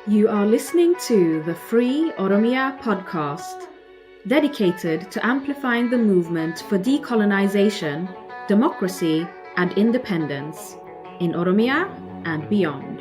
You are listening to the Free Oromia podcast, dedicated to amplifying the movement for decolonization, democracy, and independence in Oromia and beyond.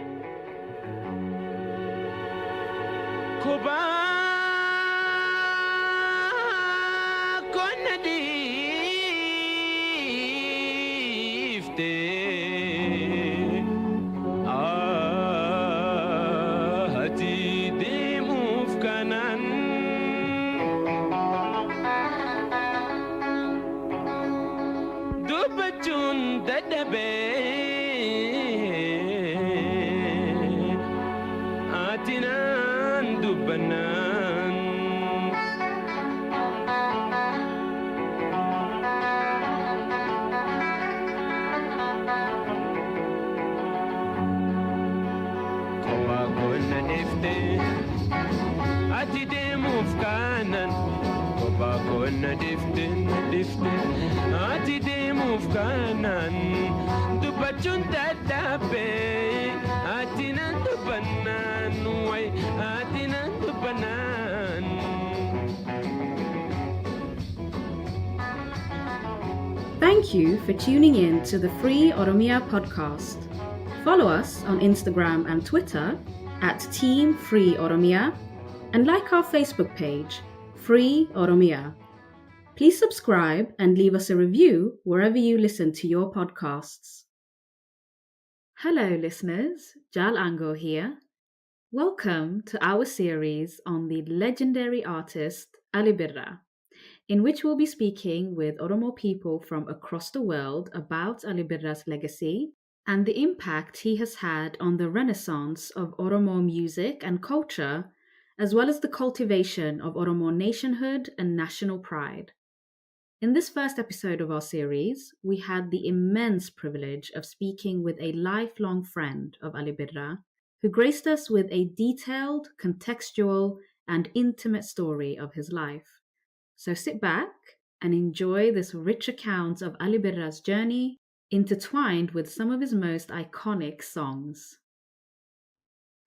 Thank you for tuning in to the Free Oromia podcast. Follow us on Instagram and Twitter at Team Free Oromia and like our Facebook page, Free Oromia. Please subscribe and leave us a review wherever you listen to your podcasts. Hello, listeners. Jal Ango here. Welcome to our series on the legendary artist Ali Birra, in which we'll be speaking with Oromo people from across the world about Ali Birra's legacy and the impact he has had on the renaissance of Oromo music and culture, as well as the cultivation of Oromo nationhood and national pride. In this first episode of our series, we had the immense privilege of speaking with a lifelong friend of Ali Birra, who graced us with a detailed, contextual, and intimate story of his life. So sit back and enjoy this rich account of Ali Birra's journey, intertwined with some of his most iconic songs.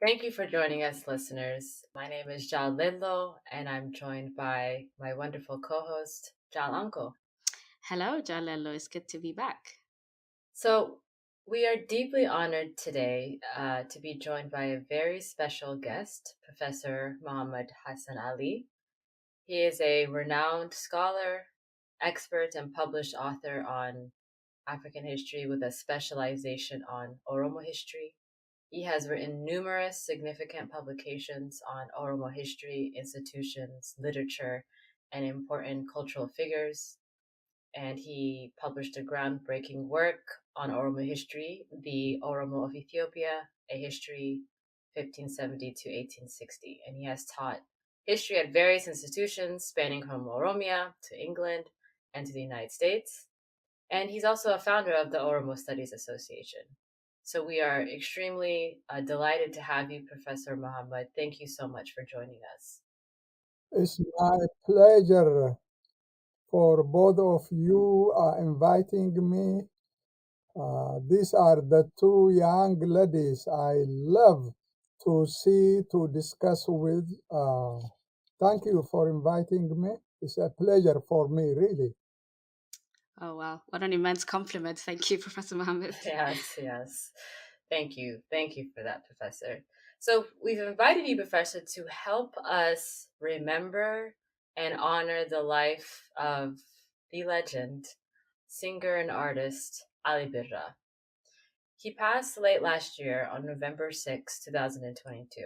Thank you for joining us, listeners. My name is Jal Lidlo, and I'm joined by my wonderful co-host, Jal Uncle. Hello, Jalelo. It's good to be back. So we are deeply honored today to be joined by a very special guest, Professor Muhammad Hassan Ali. He is a renowned scholar, expert, and published author on African history with a specialization on Oromo history. He has written numerous significant publications on Oromo history, institutions, literature, and important cultural figures. And he published a groundbreaking work on Oromo history, The Oromo of Ethiopia, A History 1570 to 1860. And he has taught history at various institutions spanning from Oromia to England and to the United States. And he's also a founder of the Oromo Studies Association. So we are extremely delighted to have you, Professor Muhammad. Thank you so much for joining us. It's my pleasure for both of you inviting me. These are the two young ladies I love to discuss with. Thank you for inviting me. It's a pleasure for me, really. Oh, wow. What an immense compliment. Thank you, Professor Mohammed. Yes. Thank you. Thank you for that, Professor. So we've invited you, Professor, to help us remember and honor the life of the legend, singer and artist, Ali Birra. He passed late last year on November 6, 2022.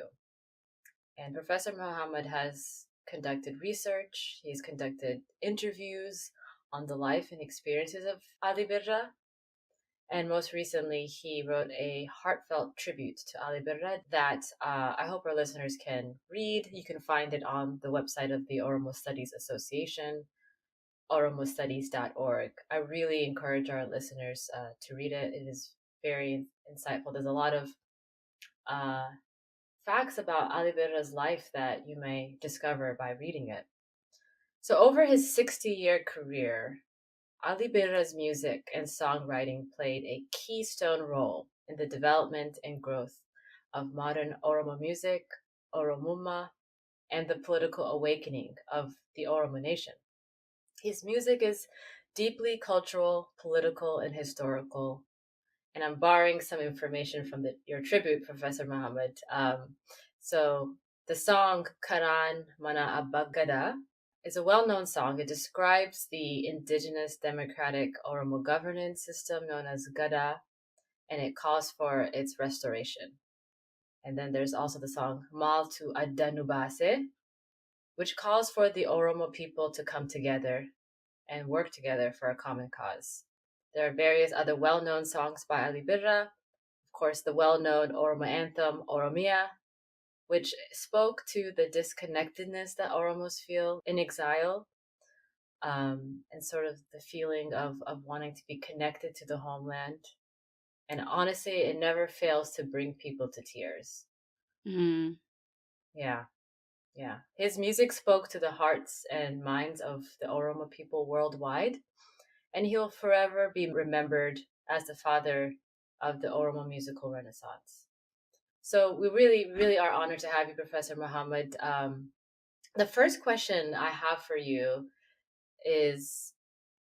And Professor Muhammad has conducted research, he's conducted interviews on the life and experiences of Ali Birra. And most recently, he wrote a heartfelt tribute to Ali Birra that I hope our listeners can read. You can find it on the website of the Oromo Studies Association, oromostudies.org. I really encourage our listeners to read it. It is very insightful. There's a lot of facts about Ali Birra's life that you may discover by reading it. So over his 60-year career, Ali Birra's music and songwriting played a keystone role in the development and growth of modern Oromo music, Oromuma, and the political awakening of the Oromo nation. His music is deeply cultural, political, and historical. And I'm borrowing some information from your tribute, Professor Muhammad. So the song Karan Mana Abagada is a well-known song. It describes the indigenous democratic Oromo governance system known as Gada, and it calls for its restoration. And then there's also the song Mal to Adanubase, which calls for the Oromo people to come together and work together for a common cause. There are various other well-known songs by Ali Birra, of course, the well-known Oromo anthem, Oromia, which spoke to the disconnectedness that Oromos feel in exile, and sort of the feeling of wanting to be connected to the homeland. And honestly, it never fails to bring people to tears. Mm. Yeah. Yeah. His music spoke to the hearts and minds of the Oromo people worldwide, and he'll forever be remembered as the father of the Oromo musical renaissance. So we really, really are honored to have you, Professor Muhammad. The first question I have for you is,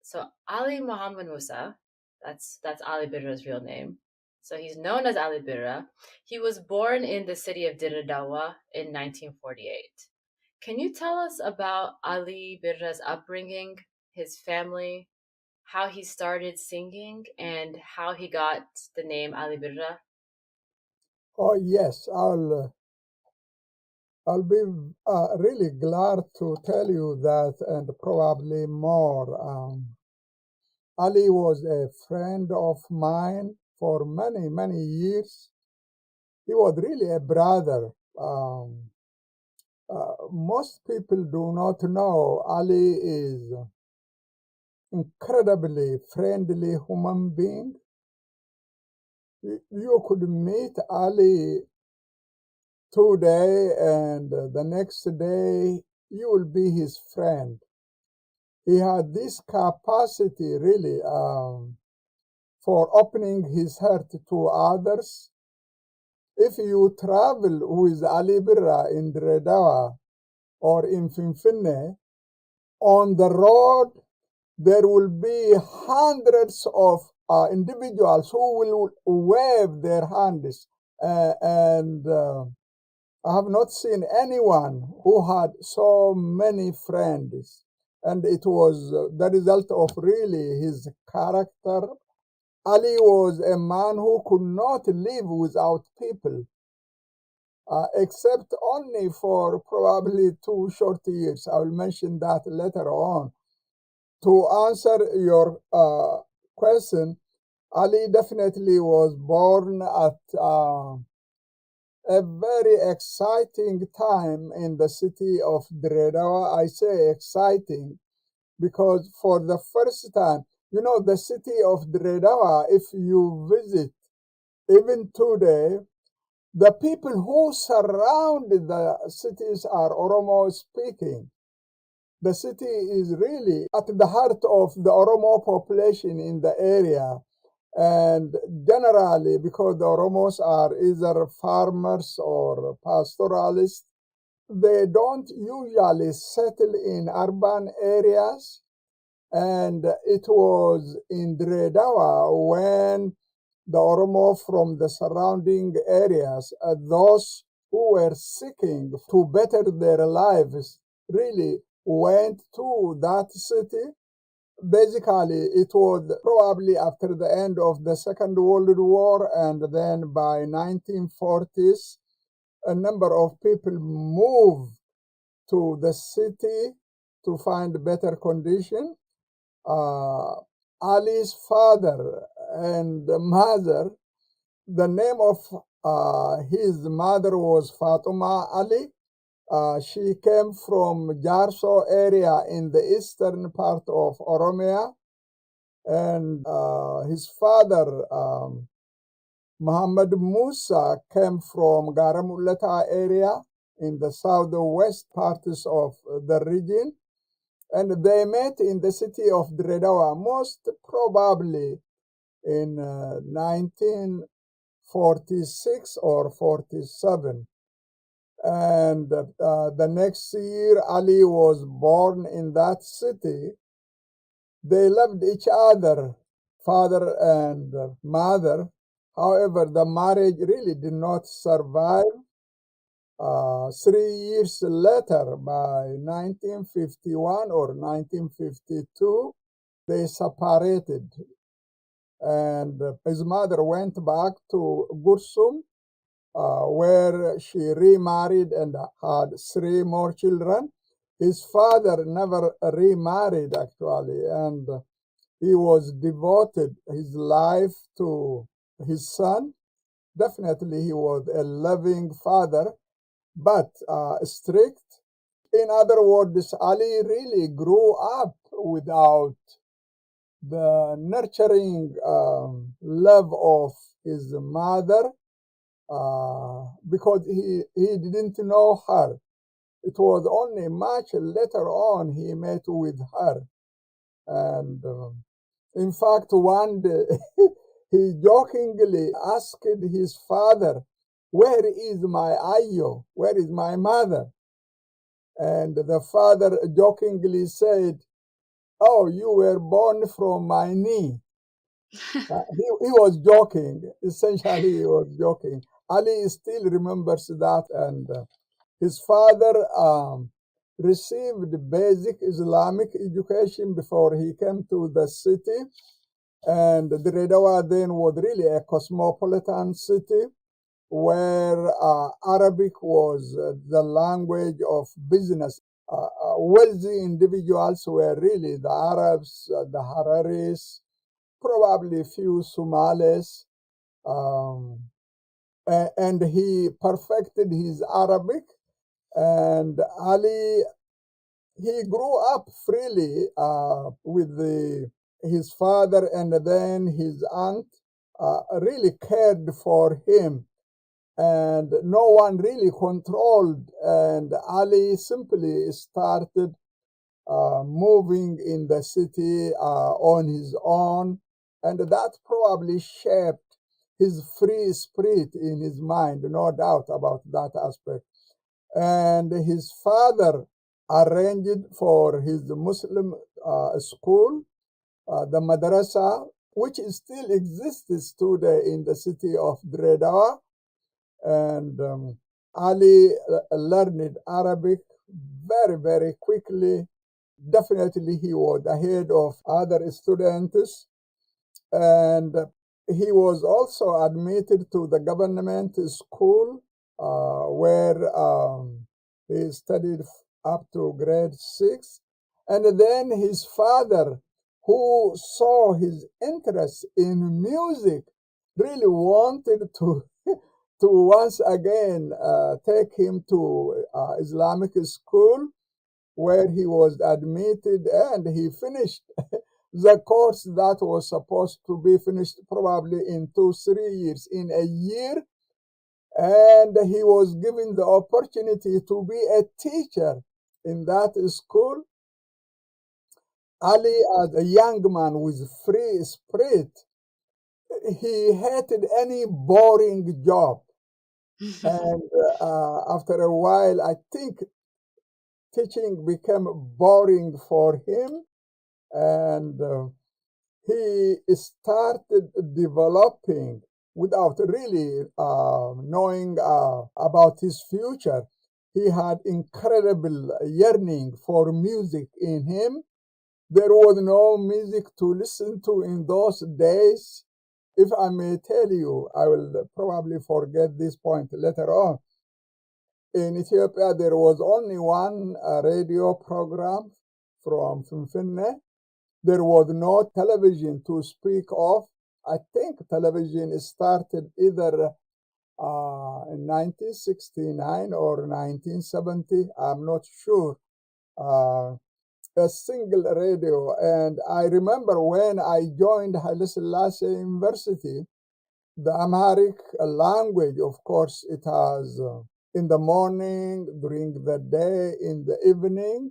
so Ali Muhammad Musa, that's Ali Birra's real name. So he's known as Ali Birra. He was born in the city of Diradawa in 1948. Can you tell us about Ali Birra's upbringing, his family, how he started singing, and how he got the name Ali Birra? Oh, yes, I'll be really glad to tell you that and probably more. Ali was a friend of mine for many, many years. He was really a brother. Most people do not know Ali is incredibly friendly human being. You could meet Ali today and the next day you will be his friend. He had this capacity really for opening his heart to others. If you travel with Ali Birra in Dredawa or in Finfinne, on the road there will be hundreds of individuals who will wave their hands, and I have not seen anyone who had so many friends. And it was the result of really his character. Ali was a man who could not live without people, except only for probably 2 short years. I will mention that later on. To answer your question, Ali definitely was born at a very exciting time in the city of Dredawa. I say exciting because for the first time, the city of Dredawa, if you visit, even today, the people who surround the cities are Oromo speaking. The city is really at the heart of the Oromo population in the area. And generally, because the Oromos are either farmers or pastoralists, they don't usually settle in urban areas. And it was in Dredawa when the Oromo from the surrounding areas, those who were seeking to better their lives, really went to that city. Basically, it was probably after the end of the Second World War, and then by 1940s, a number of people moved to the city to find better condition. Ali's father and mother, the name of his mother was Fatuma Ali. She came from Jarso area in the eastern part of Oromia, and his father, Muhammad Musa, came from Garamulata area in the southwest parts of the region, and they met in the city of Dredawa, most probably in 1940 46 or 47. And the next year, Ali was born in that city. They loved each other, father and mother. However, the marriage really did not survive. 3 years later, by 1951 or 1952, they separated. And his mother went back to Gursum, where she remarried and had 3 more children. His father never remarried, actually, and he was devoted his life to his son. Definitely, he was a loving father, but strict. In other words, Ali really grew up without the nurturing love of his mother because he didn't know her. It was only much later on he met with her. And in fact, one day he jokingly asked his father, "Where is my Ayo? Where is my mother?" And the father jokingly said, "Oh, you were born from my knee." He was joking. Essentially, he was joking. Ali still remembers that, and his father received basic Islamic education before he came to the city. And Redhawa then was really a cosmopolitan city where Arabic was the language of business. Wealthy individuals were really the Arabs, the Hararis, probably a few Somalis, and he perfected his Arabic. And Ali, he grew up freely with his father, and then his aunt really cared for him, and no one really controlled. And Ali simply started moving in the city on his own, and that probably shaped his free spirit in his mind, no doubt about that aspect. And his father arranged for his Muslim school, the madrasa, which still exists today in the city of Dredawa. And Ali learned Arabic very, very quickly. Definitely, he was ahead of other students. And he was also admitted to the government school where he studied up to grade 6. And then his father, who saw his interest in music, really wanted to to once again take him to Islamic school, where he was admitted, and he finished the course that was supposed to be finished probably in 2 3 years, in a year. And he was given the opportunity to be a teacher in that school. Ali, as a young man with free spirit, he hated any boring job. And after a while, I think teaching became boring for him, and he started developing without really knowing about his future. He had incredible yearning for music in him. There was no music to listen to in those days. If I may tell you, I will probably forget this point later on. In Ethiopia, there was only one radio program from Finfinne. There was no television to speak of. I think television started either in 1969 or 1970. I'm not sure. A single radio. And I remember when I joined Haile Selassie University, the Amharic language, of course, it has in the morning, during the day, in the evening.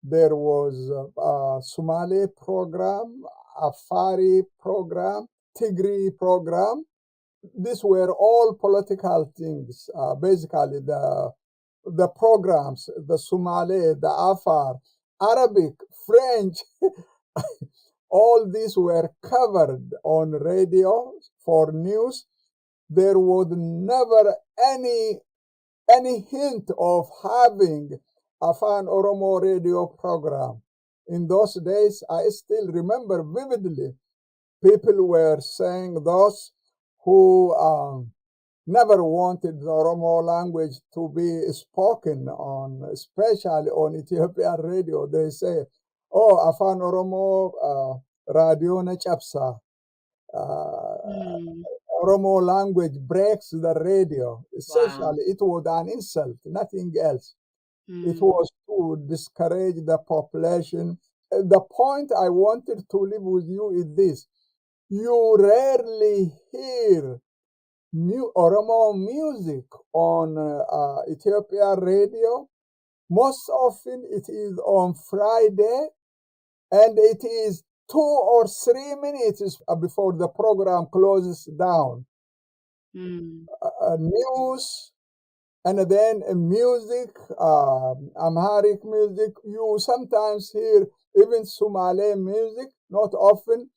There was a Somali program, Afari program, Tigray program. these were all political things. Basically, the programs, the Somali, the Afar, Arabic, French, all these were covered on radio for news. There was never any hint of having a Fan Oromo radio program. In those days, I still remember vividly, people were saying those who never wanted the Oromo language to be spoken on, especially on Ethiopian radio. They say, oh, Afan Oromo radio na chapsa. Mm, Oromo language breaks the radio. Wow. Essentially, it was an insult, nothing else. It mm, was to discourage the population. The point I wanted to leave with you is this. You rarely hear Oromo music on Ethiopian radio. Most often it is on Friday, and it is 2 or 3 minutes before the program closes down. mm, News, and then music, Amharic music. You sometimes hear even Somali music, not often,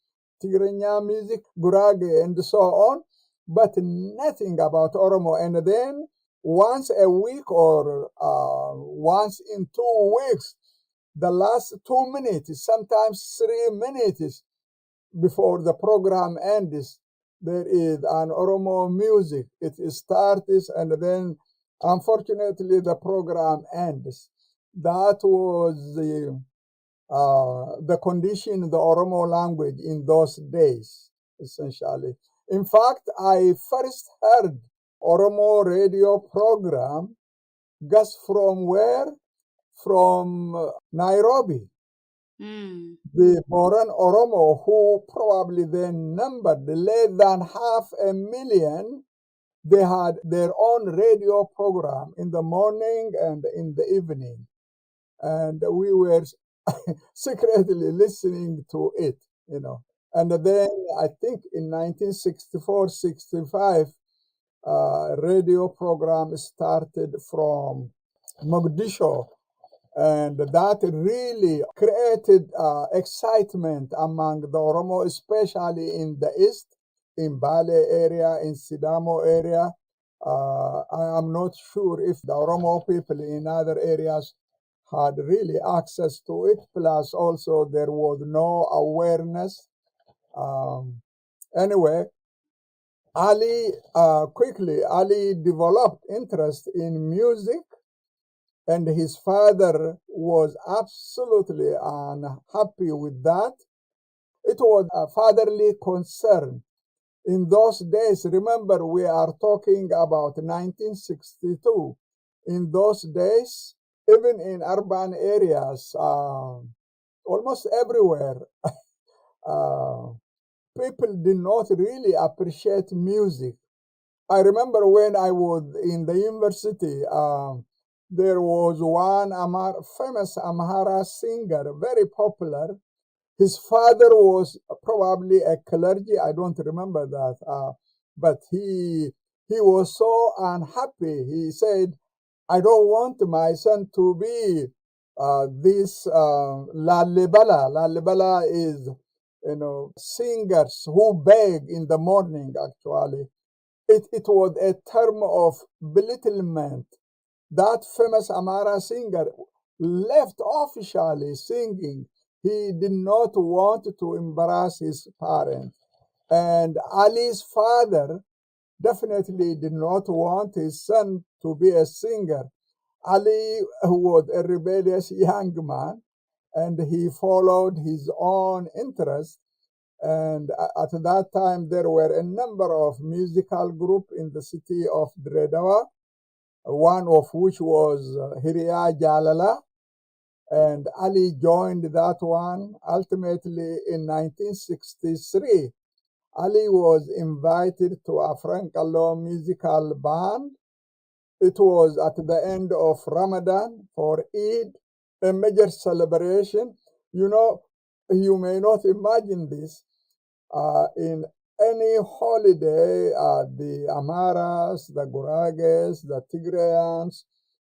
Tigrinya music, Gurage, and so on, but nothing about Oromo. And then once a week or once in 2 weeks, the last 2 minutes, sometimes 3 minutes before the program ends, there is an Oromo music. It starts and then, unfortunately, the program ends. That was the condition in the Oromo language in those days, essentially. In fact, I first heard Oromo radio program just from where? From Nairobi. mm, The Moran Oromo, who probably then numbered less than 500,000, they had their own radio program in the morning and in the evening. And we were secretly listening to it, you know. And then I think in 1964-65, radio program started from Mogadishu, and that really created excitement among the Oromo, especially in the east, in Bale area, in Sidamo area. I am not sure if the Oromo people in other areas had really access to it. Plus, also there was no awareness. Anyway, Ali developed interest in music, and his father was absolutely unhappy with that. It was a fatherly concern. In those days, remember, we are talking about 1962. In those days, even in urban areas, almost everywhere, people did not really appreciate music. I remember when I was in the university, there was one famous Amhara singer, very popular. His father was probably a clergy. I don't remember that, but he was so unhappy. He said, "I don't want my son to be this lalibala." Lalibala is, singers who beg in the morning. Actually, it was a term of belittlement. That famous Amara singer left officially singing. He did not want to embarrass his parents. And Ali's father definitely did not want his son to be a singer. Ali was a rebellious young man, and he followed his own interest. And at that time, there were a number of musical groups in the city of Dredawa, one of which was Hiriya Jalala, and Ali joined that one. Ultimately, in 1963, Ali was invited to a Frankallo musical band. It was at the end of Ramadan for Eid, a major celebration. You know, you may not imagine this. In any holiday, the Amaras, the Gurages, the Tigrayans,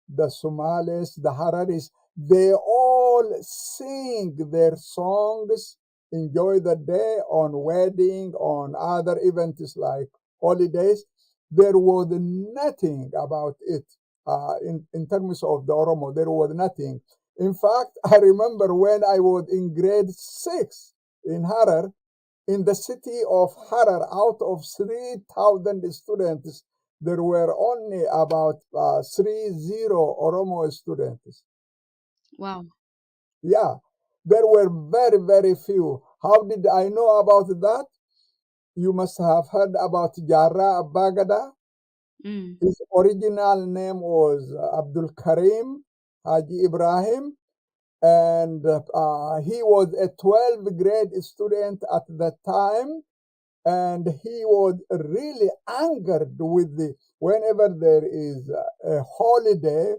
the Somalis, the Hararis, they all sing their songs, enjoy the day on wedding, on other events like holidays. There was nothing about it in terms of the Oromo. There was nothing. In fact, I remember when I was in grade 6 in Harar, in the city of Harar, out of 3,000 students, there were only about 30 Oromo students. Wow. Yeah, there were very, very few. How did I know about that? You must have heard about Jara Bagada. Mm. His original name was Abdul Karim Haji Ibrahim, and he was a 12th grade student at the time, and he was really angered with whenever there is a holiday,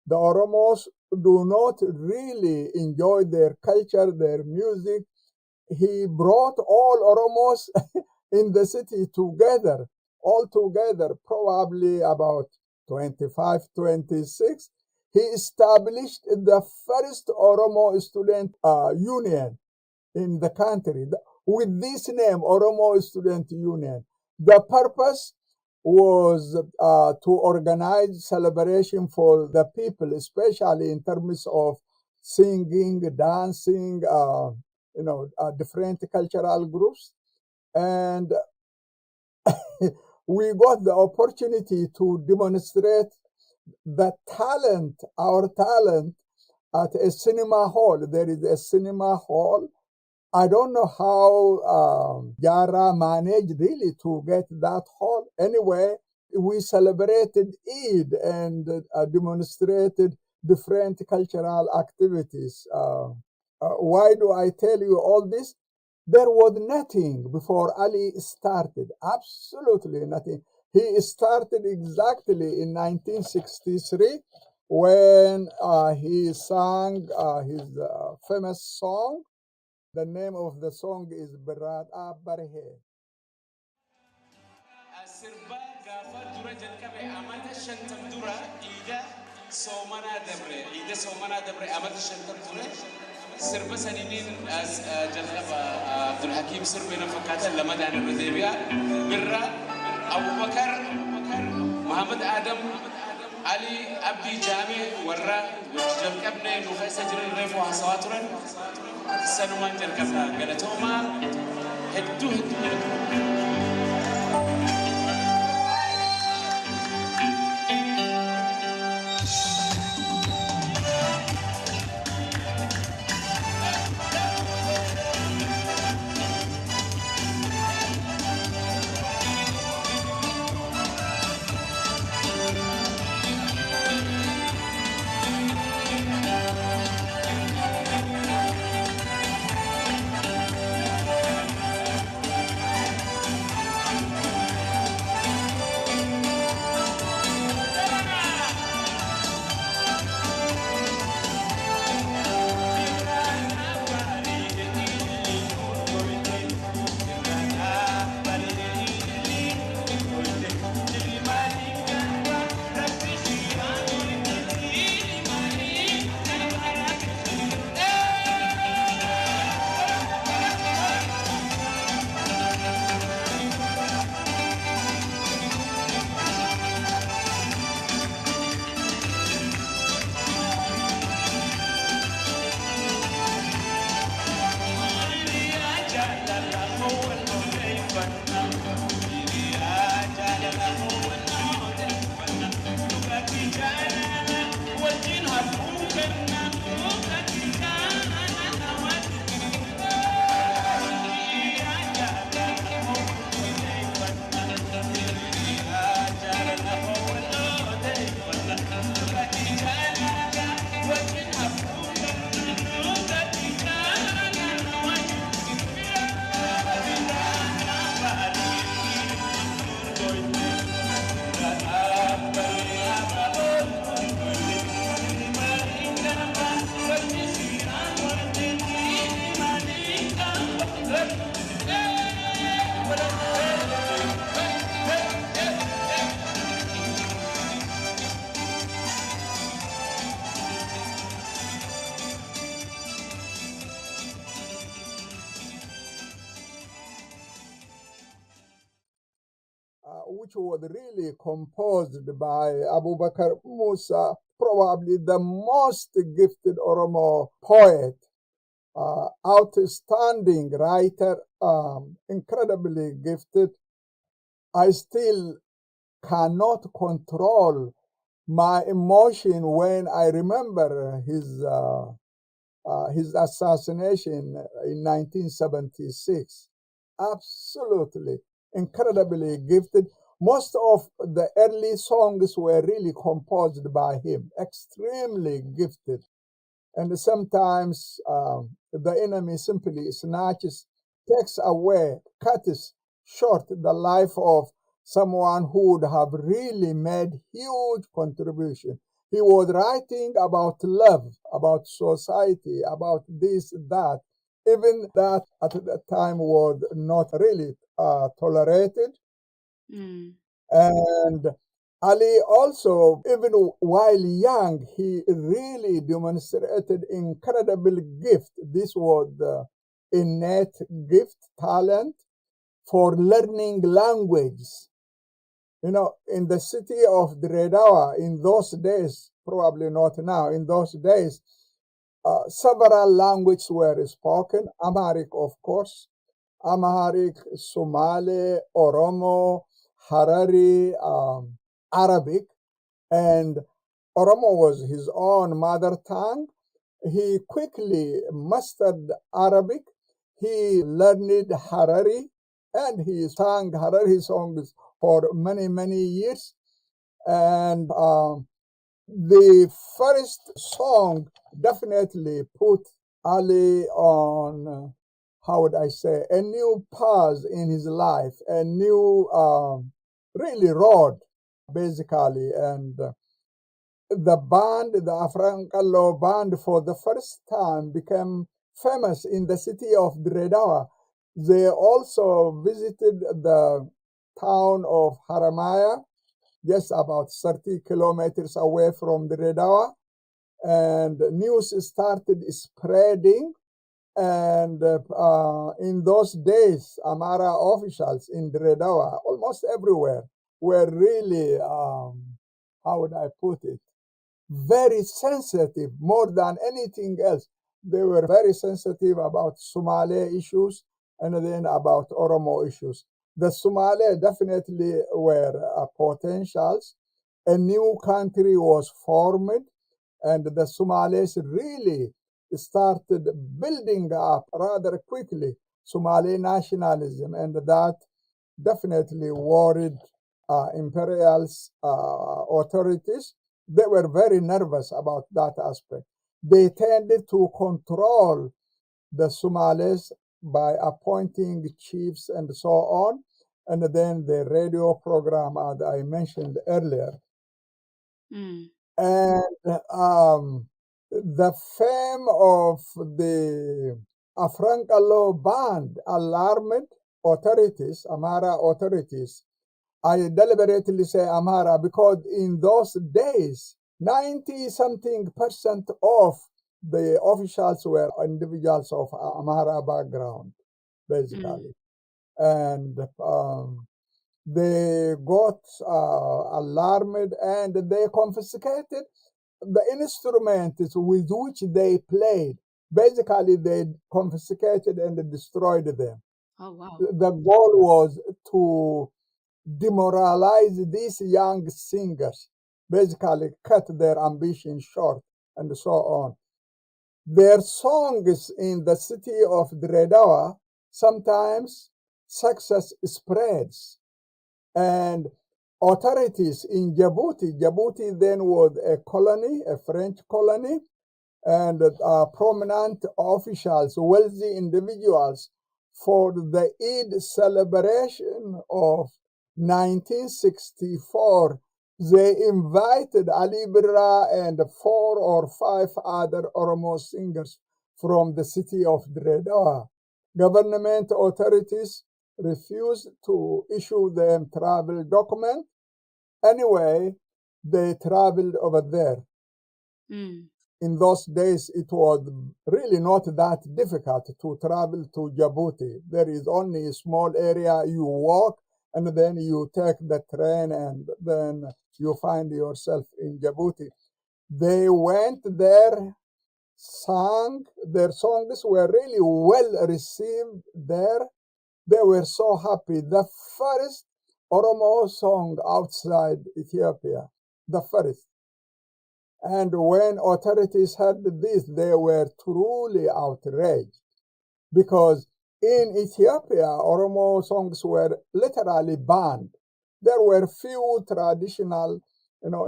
the Oromos do not really enjoy their culture, their music. He brought all Oromos in the city together, all together, probably about 25, 26. He established the first Oromo student union in the country with this name, Oromo Student Union. The purpose was to organize celebration for the people, especially in terms of singing, dancing, different cultural groups. And we got the opportunity to demonstrate the talent, our talent, at a cinema hall. There is a cinema hall. I don't know how Yara managed really to get that hall. Anyway, we celebrated Eid and demonstrated different cultural activities. Why do I tell you all this? There was nothing before Ali started, absolutely nothing. He started exactly in 1963 when he sang his famous song. The name of the song is Berat Abarhe. Sirba gafa dura jalkabe amata shantam dura ida somana dabre amata shantam dura sirba saninin as jalkaba Abdul Hakim sirbe na fakata lama dana Rodebia birra Abu Bakar Muhammad Adam Ali Abdi Jami warra jalkabne nufasa jirin refu hasawaturan sanuman jalkabna galatoma heddu which was really composed by Abu Bakr Musa, probably the most gifted Oromo poet, outstanding writer, incredibly gifted. I still cannot control my emotion when I remember his assassination in 1976. Absolutely incredibly gifted. Most of the early songs were really composed by him, extremely gifted. And sometimes the enemy simply snatches, takes away, cuts short the life of someone who would have really made huge contribution. He was writing about love, about society, about this, that. Even that at that time was not really tolerated. Mm. And Ali also, even while young, he really demonstrated incredible gift. This was the innate gift, talent for learning language. You know, in the city of Dredawa, in those days, probably not now, in those days, several languages were spoken. Amharic, of course, Amharic, Somali, Oromo, Harari, Arabic, and Oromo was his own mother tongue. He quickly mastered Arabic. He learned Harari, and he sang Harari songs for many, many years. And the first song definitely put Ali on, how would I say, a new path in his life, a new, really road, basically. And the band, the Afrankalo band, for the first time became famous in the city of Dredawa. They also visited the town of Haramaya, just about 30 kilometers away from Dredawa, and news started spreading. And in those days, Amara officials in Dredawa, almost everywhere, were really, how would I put it, very sensitive more than anything else. They were very sensitive about Somali issues and then about Oromo issues. The Somali definitely were potentials. A new country was formed, and the Somalis really started building up rather quickly Somali nationalism, and that definitely worried imperials authorities. They were very nervous about that aspect. They tended to control the Somalis by appointing chiefs and so on, and then the radio program, as I mentioned earlier. Mm. And the fame of the Afrankalo band alarmed authorities, Amara authorities. I deliberately say Amara because in those days, 90 something percent of the officials were individuals of Amara background, basically. And they got alarmed, and they confiscated the instruments with which they played. Basically, they confiscated and destroyed them. Oh, wow. The goal was to demoralize these young singers, basically cut their ambition short, and so on. Their songs in the city of Dredawa, sometimes success spreads, and authorities in Djibouti then was a colony, a French colony, and prominent officials, wealthy individuals, for the Eid celebration of 1964, they invited Ali Birra and 4 or 5 other Oromo singers from the city of Dredawa. Government authorities refused to issue them travel document. Anyway, they traveled over there. Mm. In those days, it was really not that difficult to travel to Djibouti. There is only a small area you walk, and then you take the train, and then you find yourself in Djibouti. They went there, sang, their songs were really well received there. They were so happy. The first Oromo song outside Ethiopia, the first. And when authorities heard this, they were truly outraged, because in Ethiopia, Oromo songs were literally banned. There were few traditional,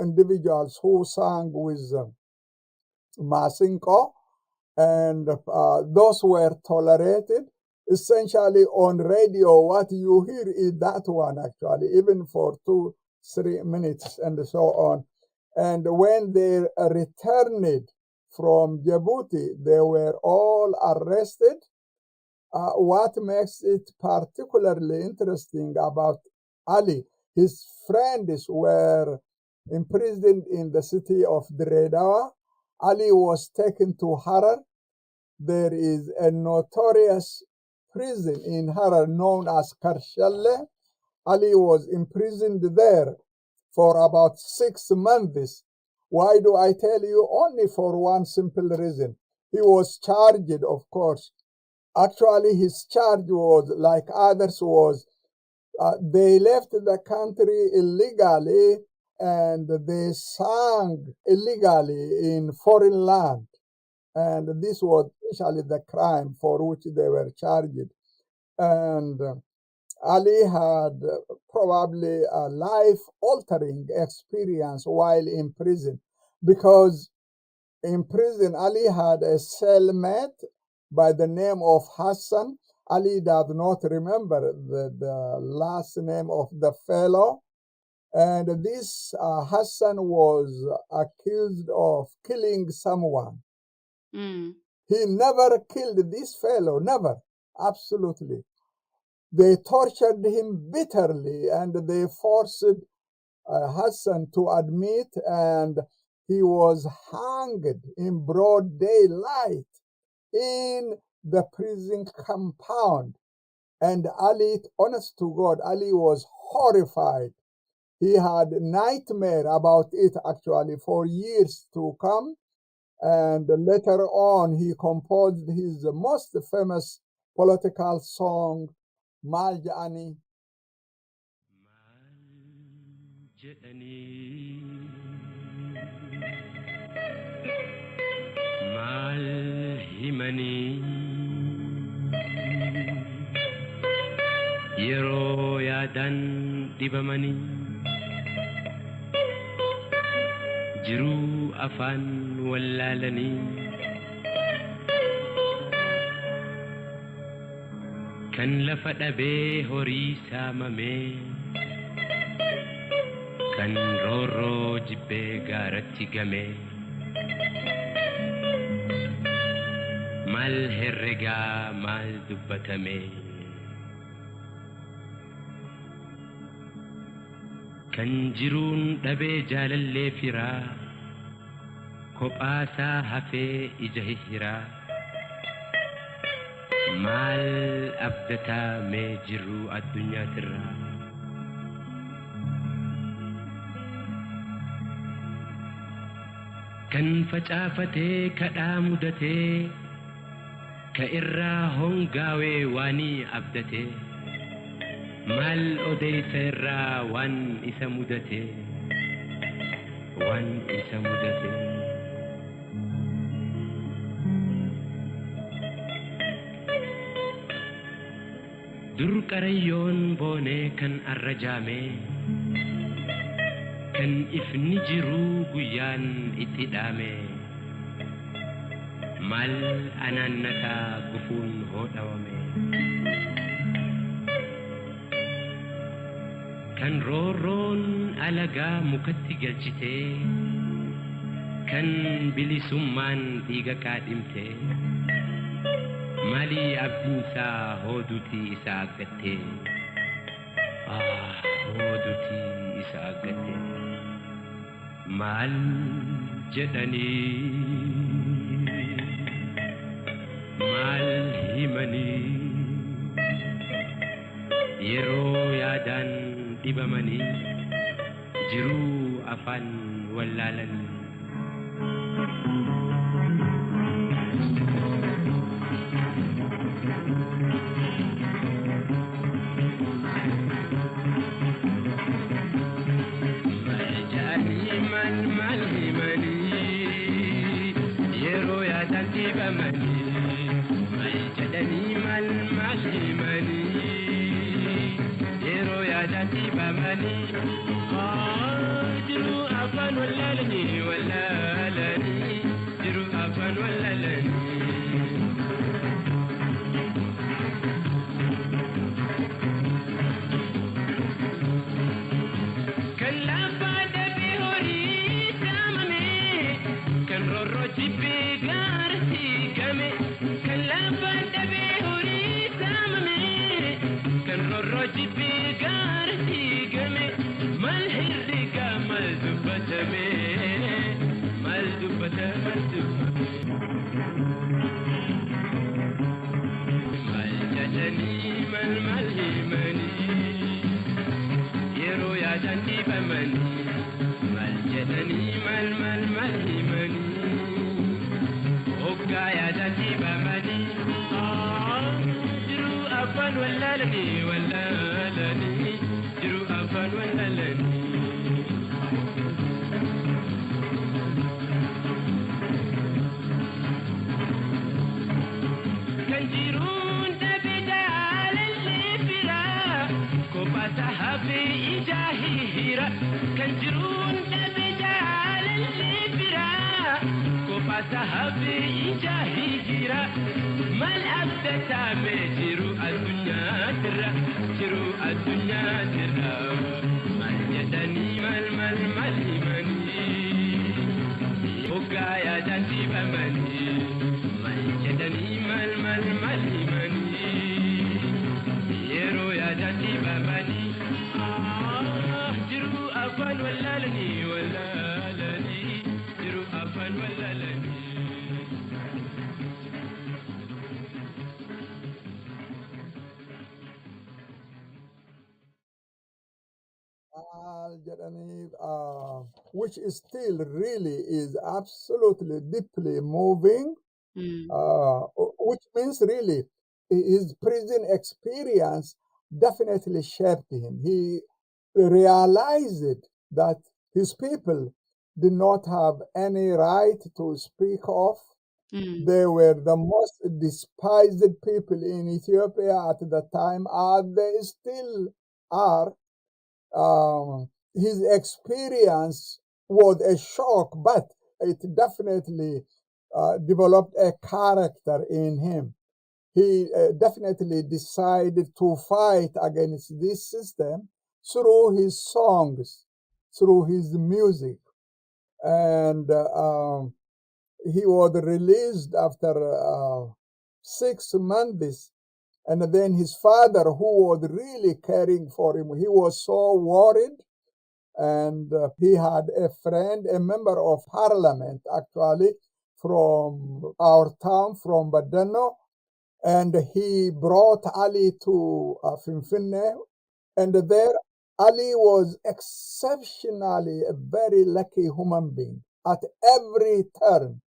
individuals who sang with Masinko, and those were tolerated. Essentially on radio, what you hear is that one, actually, even for 2-3 minutes and so on. And when they returned from Djibouti, they were all arrested. What makes it particularly interesting about Ali, his friends were imprisoned in the city of Dredawa. Ali was taken to Harar. There is a notorious prison in Harar known as Karshale. Ali was imprisoned there for about 6 months. Why do I tell you? Only for one simple reason. He was charged, of course. Actually, his charge was, like others, was they left the country illegally and they sang illegally in foreign land. And this was essentially the crime for which they were charged. And Ali had probably a life-altering experience while in prison, because in prison, Ali had a cellmate by the name of Hassan. Ali does not remember the last name of the fellow. And this Hassan was accused of killing someone. Mm. He never killed this fellow, never, absolutely. They tortured him bitterly, and they forced Hassan to admit, and he was hanged in broad daylight in the prison compound. And Ali, honest to God, Ali was horrified. He had nightmare about it, actually, for years to come. And later on, he composed his most famous political song, Maljani. Yeroo yaadan dibamanii jiruu afaan wallaalanii kan lafa dhabee horii saamamee kan roorroo jibbee gaaratti gamee maal herregaa maal dubbatamee kan jiruun dhabee jaalallee firaa kophaasaa hafee ija hihiraa maal abdataa mee jiruu addunyaatirraa kan facaafatee kadhaa mudatee ka irraa hongaawee waanii abdatee maal odeysa irraa waan isa mudate dur qarayyoon boonee kan arrajaame kan ifni jiruu guyyaan itti dhaame maal anaannataa gufuun hoodhawame kan roorroon alagaa mukatti galchitee kan bilisummaan dhiiga kaadhimtee maalii abdiinsaa hooduutii isa aggattee hooduutii isa aggattee maal jedhanii maal himanii yeroo yaadaan dhibamanii jiruu afaan wallaalanii. Which is still really is absolutely deeply moving, which means really his prison experience definitely shaped him. He realized that his people did not have any right to speak of. They were the most despised people in Ethiopia at the time, and they still are. His experience was a shock, but it definitely developed a character in him. He definitely decided to fight against this system through his songs, through his music. And he was released after 6 months. And then his father, who was really caring for him, he was so worried. And he had a friend, a member of parliament, actually, from our town, from Badeno. And he brought Ali to Finfinne. And there, Ali was exceptionally a very lucky human being at every turn.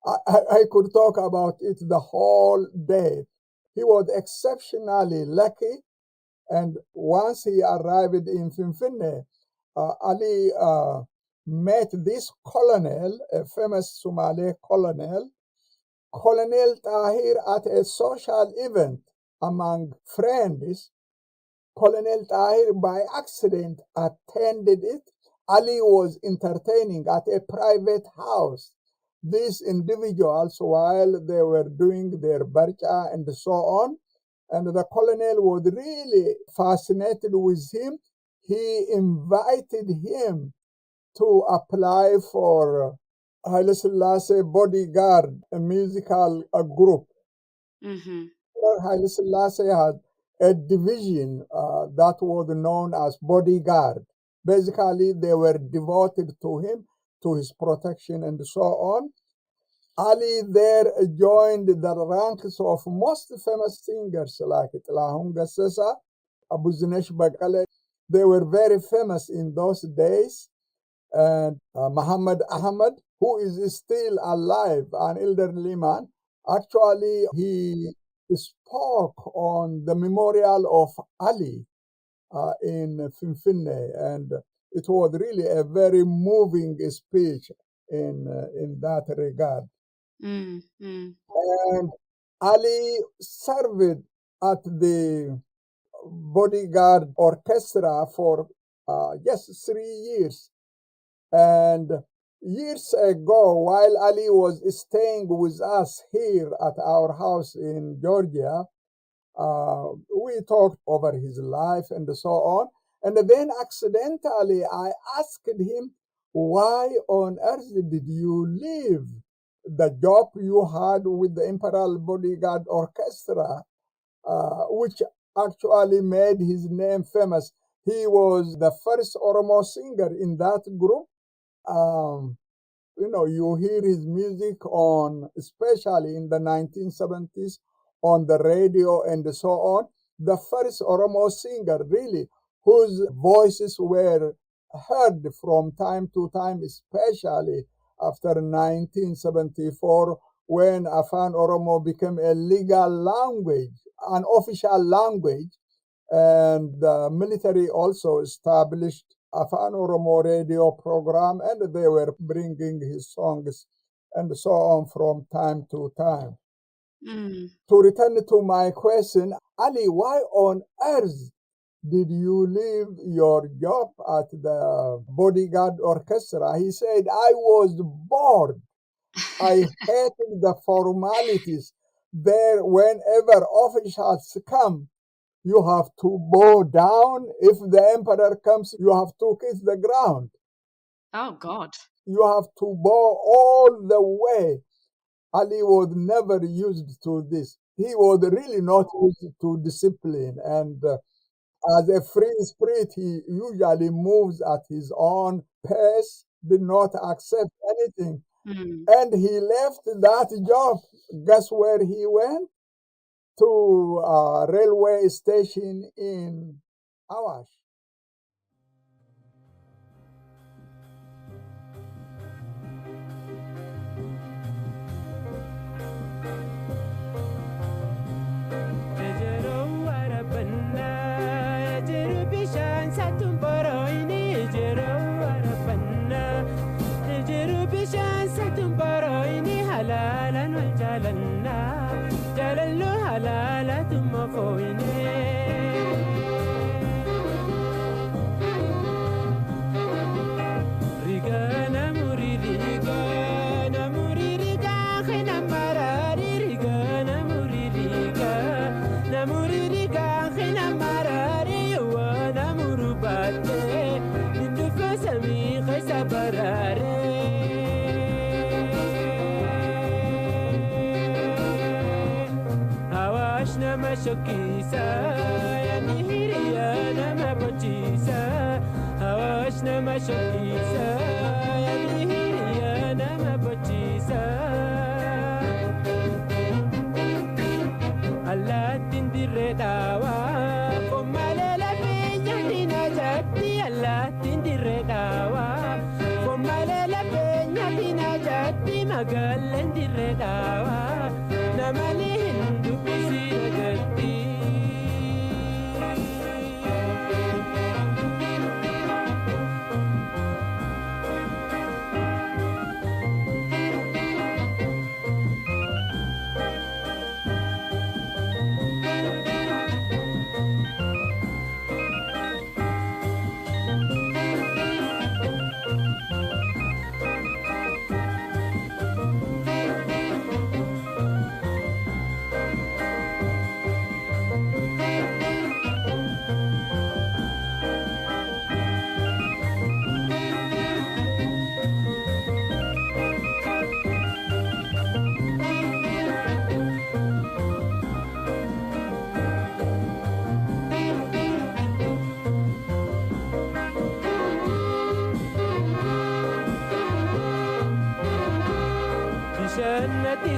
I could talk about it the whole day. He was exceptionally lucky. And once he arrived in Finfinne, Ali met this colonel, a famous Somali colonel, Colonel Tahir, at a social event among friends. Colonel Tahir, by accident, attended it. Ali was entertaining at a private house these individuals while they were doing their barcha and so on. And the colonel was really fascinated with him. He invited him to apply for Haile Selassie Bodyguard, a musical group. Haile Selassie had a division that was known as Bodyguard. Basically, they were devoted to him, to his protection and so on. Ali there joined the ranks of most famous singers like Tlahun Gassasa, Abu Zinesh Bakale. They were very famous in those days. And Muhammad Ahmad, who is still alive, an elderly man, actually he spoke on the memorial of Ali in Finfinne, and it was really a very moving speech in that regard. Mm, mm. And Ali served at the bodyguard orchestra for yes 3 years. And years ago, while Ali was staying with us here at our house in Georgia, we talked over his life and so on. And then accidentally, I asked him, why on earth did you leave the job you had with the Imperial Bodyguard Orchestra, which actually made his name famous? He was the first Oromo singer in that group. You hear his music on, especially in the 1970s, on the radio and so on. The first Oromo singer, really, whose voices were heard from time to time, especially after 1974, when Afan Oromo became a legal language, an official language, and the military also established Afan Oromo radio program, and they were bringing his songs and so on from time to time. Mm. To return to my question, Ali, why on earth did you leave your job at the bodyguard orchestra? He said, I was bored. I hated the formalities there. Whenever officials come, you have to bow down. If the emperor comes, you have to kiss the ground. Oh God. You have to bow all the way. Ali was never used to this. He was really not used to discipline. And as a free spirit, he usually moves at his own pace, did not accept anything. Mm. And he left that job. Guess where he went? To a railway station in Awash. Shokisa, yani hiriya nama bochisa. Hawash nama shokisa, yani hiriya nama bochisa. Allah tindire dawa, komalela peña dina jati. Allah tindire dawa, komalela peña dina jati. Magalan dire dawa, namali hindu pisi.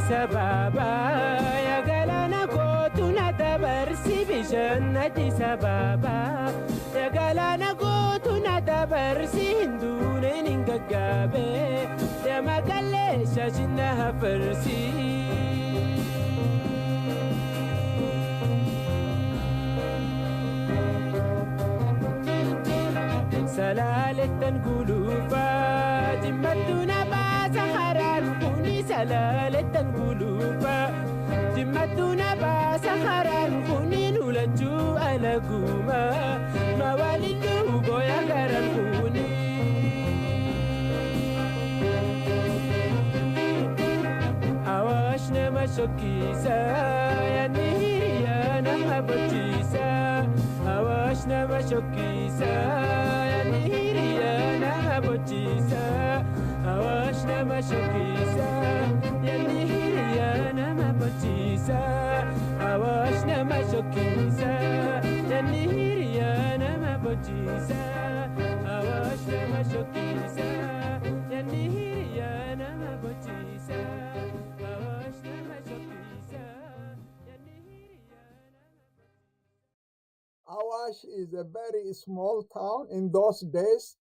Sababa ya galana kotuna tabarsi jannati sababa ya galana gootu na dabarsi hinduuneen hin gaggaabe ya magalee shashina hafarsi. Salaaletan gulufa jimmatuna baasa haraan kuni salaaletan gulufa jimmatuna baasa haraan kuni lulachuu alaguma mawaliduu boya garan kuni. Awaash nama shokkisa yaani hiriyaa nama bochiisa awaash nama shokkisa. Awaash nama shokkisa yanni hiriyaa nama bochiisa awaash nama shokkisa yanni hiriyaa nama bochiisa awaash nama shokkisa yanni hiriyaa nama bochiisa awaash nama shokkisa yanni hiriyaa nama. Awash is a very small town. In those days,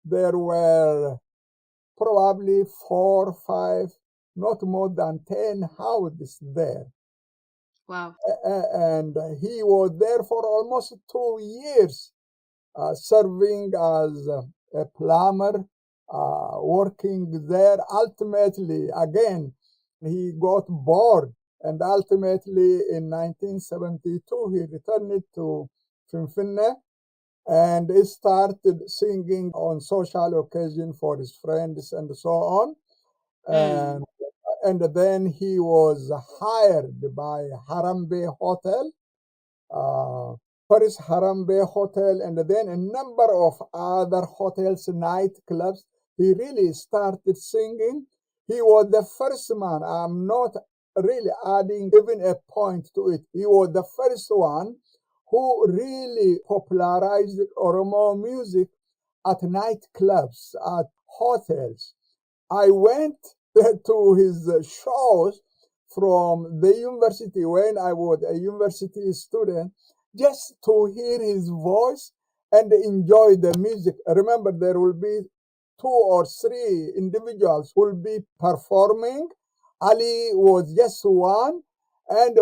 there were probably 4, 5, not more than 10 houses there. Wow. And he was there for almost 2 years, serving as a plumber, working there. Ultimately, again, he got bored, and ultimately in 1972, he returned to Finfinne and he started singing on social occasion for his friends and so on. And then he was hired by Harambe Hotel, Paris Harambe Hotel, and then a number of other hotels, nightclubs. He really started singing. He was the first man. I'm not really adding even a point to it. He was the first one who really popularized Oromo music at nightclubs, at hotels. I went to his shows from the university when I was a university student, just to hear his voice and enjoy the music. Remember, there will be 2 or 3 individuals who will be performing. Ali was just one, and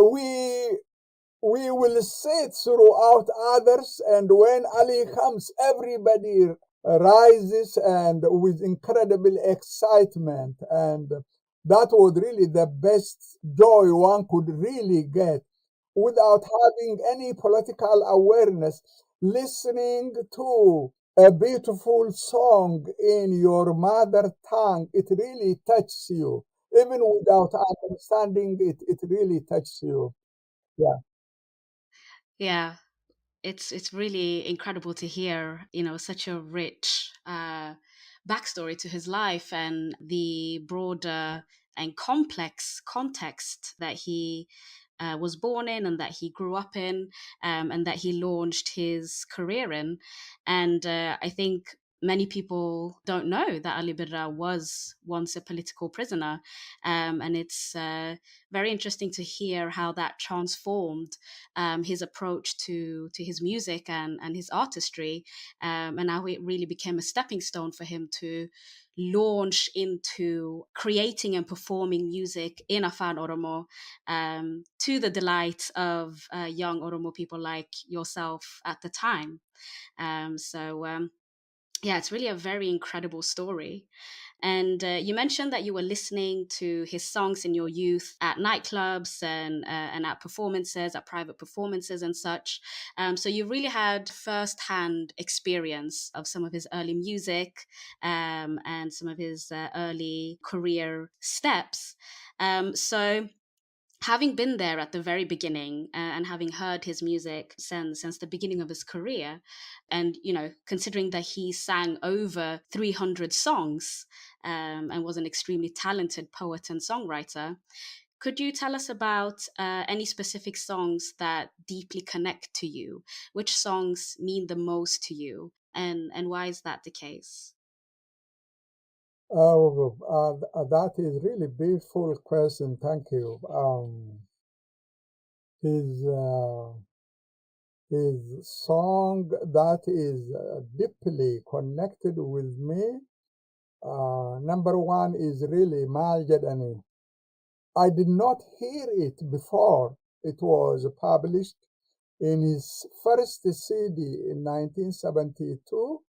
we will sit throughout others, and when Ali comes, everybody rises and with incredible excitement, and that was really the best joy one could really get without having any political awareness. Listening to a beautiful song in your mother tongue, it really touches you. Even without understanding it, it really touches you. Yeah. Yeah, it's really incredible to hear, such a rich backstory to his life and the broader and complex context that he was born in and that he grew up in, and that he launched his career in. And I think many people don't know that Ali Birra was once a political prisoner. And it's very interesting to hear how that transformed his approach to his music and his artistry, and how it really became a stepping stone for him to launch into creating and performing music in Afan Oromo, to the delight of young Oromo people like yourself at the time. Yeah, it's really a very incredible story. And you mentioned that you were listening to his songs in your youth at nightclubs and at performances, at private performances and such. So you really had first-hand experience of some of his early music, and some of his early career steps. So having been there at the very beginning, and having heard his music since the beginning of his career, and considering that he sang over 300 songs, and was an extremely talented poet and songwriter, could you tell us about any specific songs that deeply connect to you? Which songs mean the most to you, and why is that the case? That is really beautiful question. Thank you. His his song that is deeply connected with me. Number one is really Maljadani. I did not hear it before it was published in his first CD in 1972.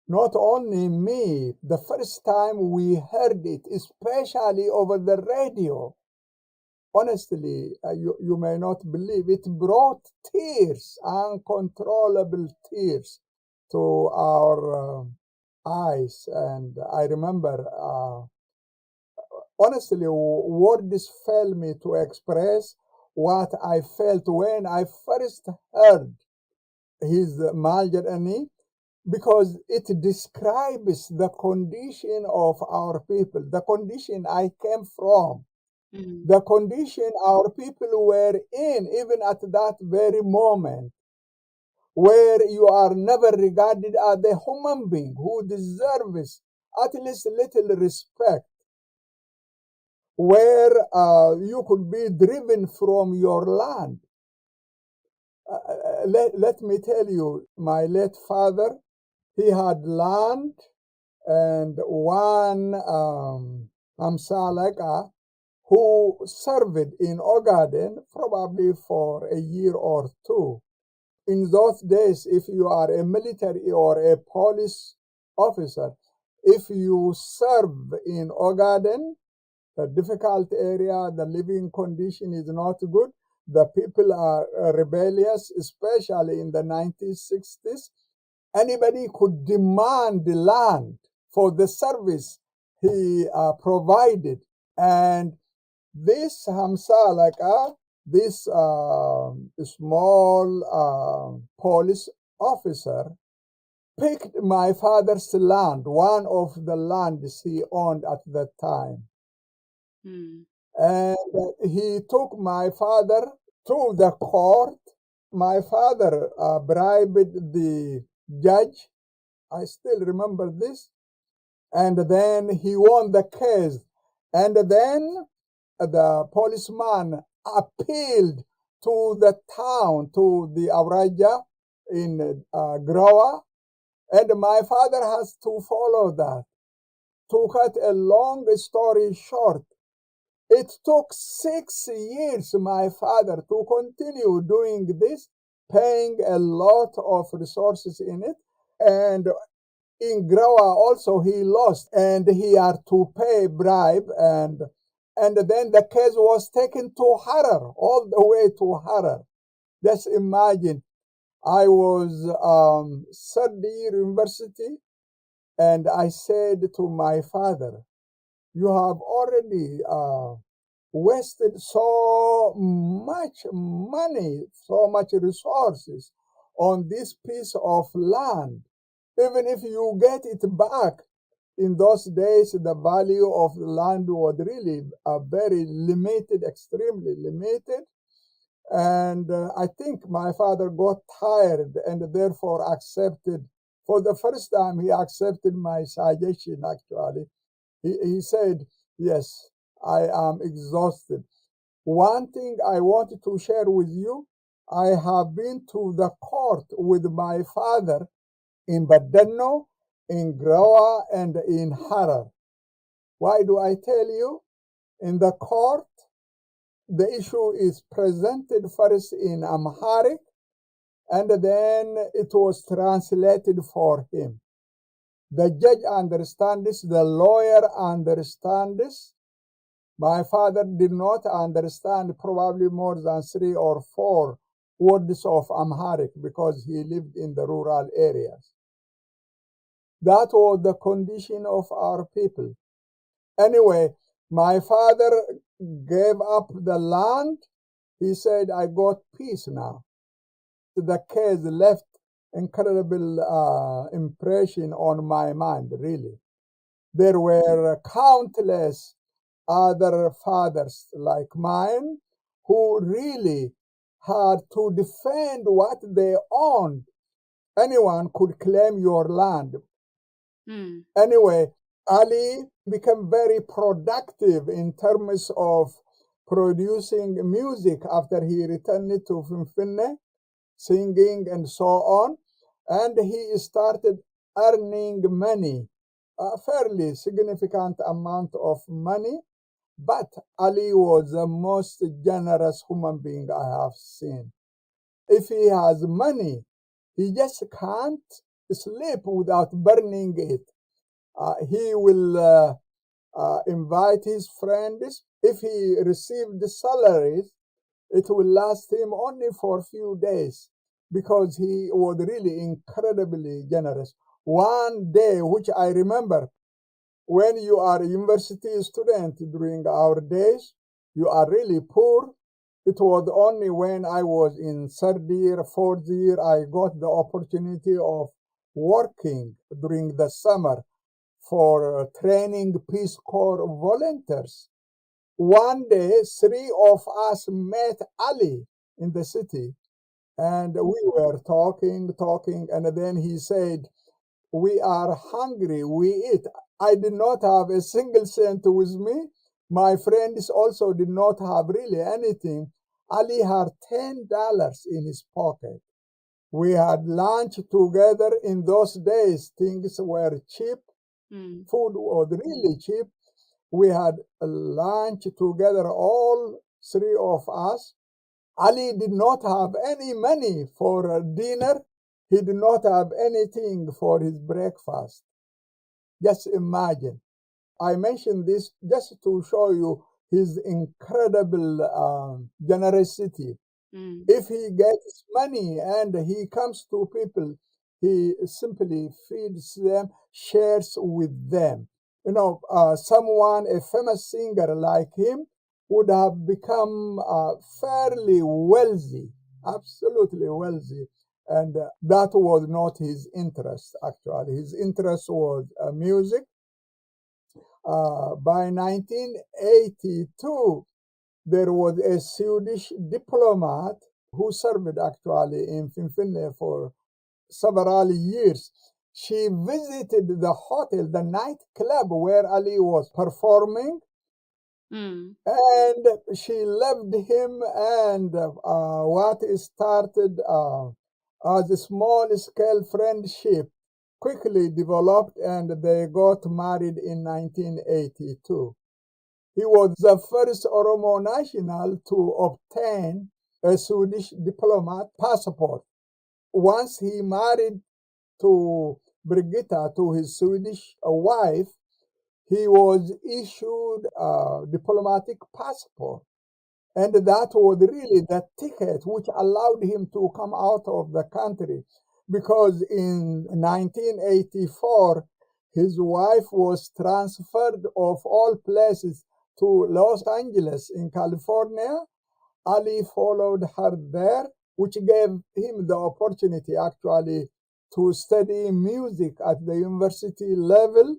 Not only me, the first time we heard it, especially over the radio, honestly, you may not believe it brought tears, uncontrollable tears to our eyes. And I remember, honestly, words fail me to express what I felt when I first heard his Maljarani, because it describes the condition of our people, the condition I came from, the condition our people were in, even at that very moment, where you are never regarded as a human being who deserves at least little respect, where you could be driven from your land. Let me tell you, my late father, he had land and one Amsalaka who served in Ogaden probably for a year or two. In those days, if you are a military or a police officer, if you serve in Ogaden, a difficult area, the living condition is not good, the people are rebellious, especially in the 1960s. Anybody could demand the land for the service he provided. And this Hamsalaka, this small police officer, picked my father's land, one of the lands he owned at that time. And he took my father to the court. My father bribed the judge. I still remember this. And then he won the case. And then the policeman appealed to the town, to the Auraja in Grawa. And my father has to follow that. To cut a long story short, it took 6 years, my father, to continue doing this, paying a lot of resources in it. And in Grawa also he lost, and he had to pay bribe. And then the case was taken to Harar, all the way to Harar. Just imagine, I was third year university, and I said to my father, you have already wasted so much money, so much resources on this piece of land. Even if you get it back, in those days, the value of the land was really very limited, extremely limited. And I think my father got tired and therefore accepted, for the first time, he accepted my suggestion, actually. He said, yes, I am exhausted. One thing I wanted to share with you, I have been to the court with my father in Badeno, in Grawa, and in Harar. Why do I tell you? In the court, the issue is presented first in Amharic, and then it was translated for him. The judge understands, the lawyer understands. My father did not understand probably more than 3 or 4 words of Amharic because he lived in the rural areas. That was the condition of our people. Anyway, my father gave up the land. He said, I got peace now. The case left incredible impression on my mind, really. There were countless other fathers like mine who really had to defend what they owned. Anyone could claim your land. Anyway, Ali became very productive in terms of producing music after he returned to Finfinne. singing, and so on. And he started earning money, a fairly significant amount of money. But Ali was the most generous human being I have seen. If he has money, he just can't sleep without burning it. He will invite his friends. If he received the salaries, it will last him only for a few days because he was really incredibly generous. One day, which I remember, when you are a university student during our days, you are really poor. It was only when I was in third year, fourth year, I got the opportunity of working during the summer for training Peace Corps volunteers. One day, three of us met Ali in the city, and we were talking, and then he said, "We are hungry, we eat." I did not have a single cent with me. My friends also did not have really anything. Ali had $10 in his pocket. We had lunch together. In those days, things were cheap. Food was really cheap. We had a lunch together, all three of us. Ali did not have any money for dinner. He did not have anything for his breakfast. Just imagine. I mention this just to show you his incredible generosity. If he gets money and he comes to people, he simply feeds them, shares with them. Someone, a famous singer like him, would have become fairly wealthy, absolutely wealthy. And that was not his interest, actually. His interest was music. By 1982, there was a Swedish diplomat who served actually in Finland for several years. She visited the hotel, the nightclub where Ali was performing, and she loved him. And what started as a small scale friendship quickly developed, and they got married in 1982. He was the first Oromo national to obtain a Swedish diplomat passport. Once he married to Brigitta, to his Swedish wife, he was issued a diplomatic passport. And that was really the ticket which allowed him to come out of the country. Because in 1984, his wife was transferred, of all places, to Los Angeles in California. Ali followed her there, which gave him the opportunity actually to study music at the university level.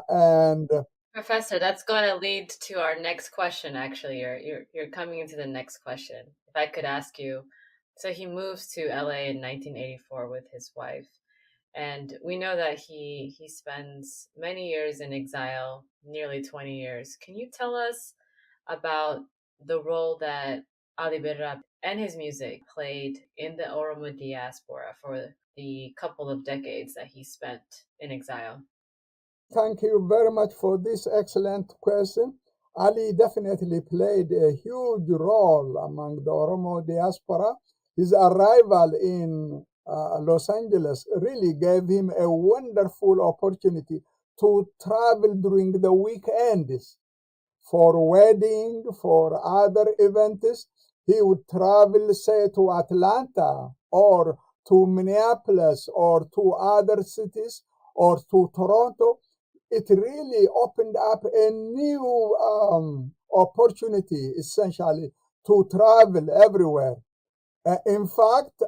And Professor, that's going to lead to our next question. Actually, you're coming into the next question. If I could ask you, so he moves to LA in 1984 with his wife, and we know that he spends many years in exile, nearly 20 years. Can you tell us about the role that Ali Birra and his music played in the Oromo diaspora for the couple of decades that he spent in exile? Thank you very much for this excellent question. Ali definitely played a huge role among the Oromo diaspora. His arrival in Los Angeles really gave him a wonderful opportunity to travel during the weekends for wedding, for other events. He would travel, say, to Atlanta or to Minneapolis or to other cities or to Toronto. It really opened up a new opportunity, essentially, to travel everywhere. In fact,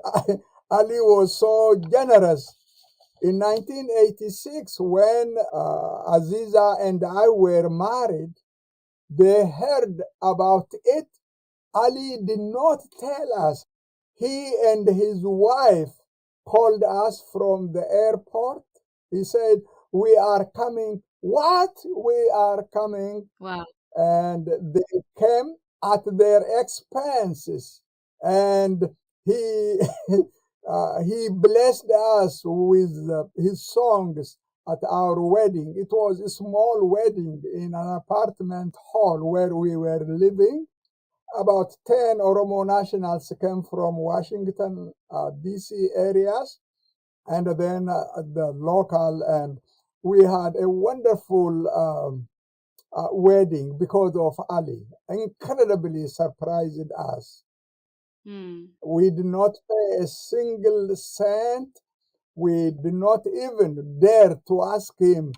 Ali was so generous. In 1986, when Aziza and I were married, they heard about it. Ali did not tell us. He and his wife called us from the airport. He said, "We are coming." What? We are coming. Wow. And they came at their expenses. And he he blessed us with his songs at our wedding. It was a small wedding in an apartment hall where we were living. About 10 Oromo nationals came from Washington, D.C. areas, and then the local, and we had a wonderful wedding because of Ali. Incredibly surprised us. Mm. We did not pay a single cent. We did not even dare to ask him.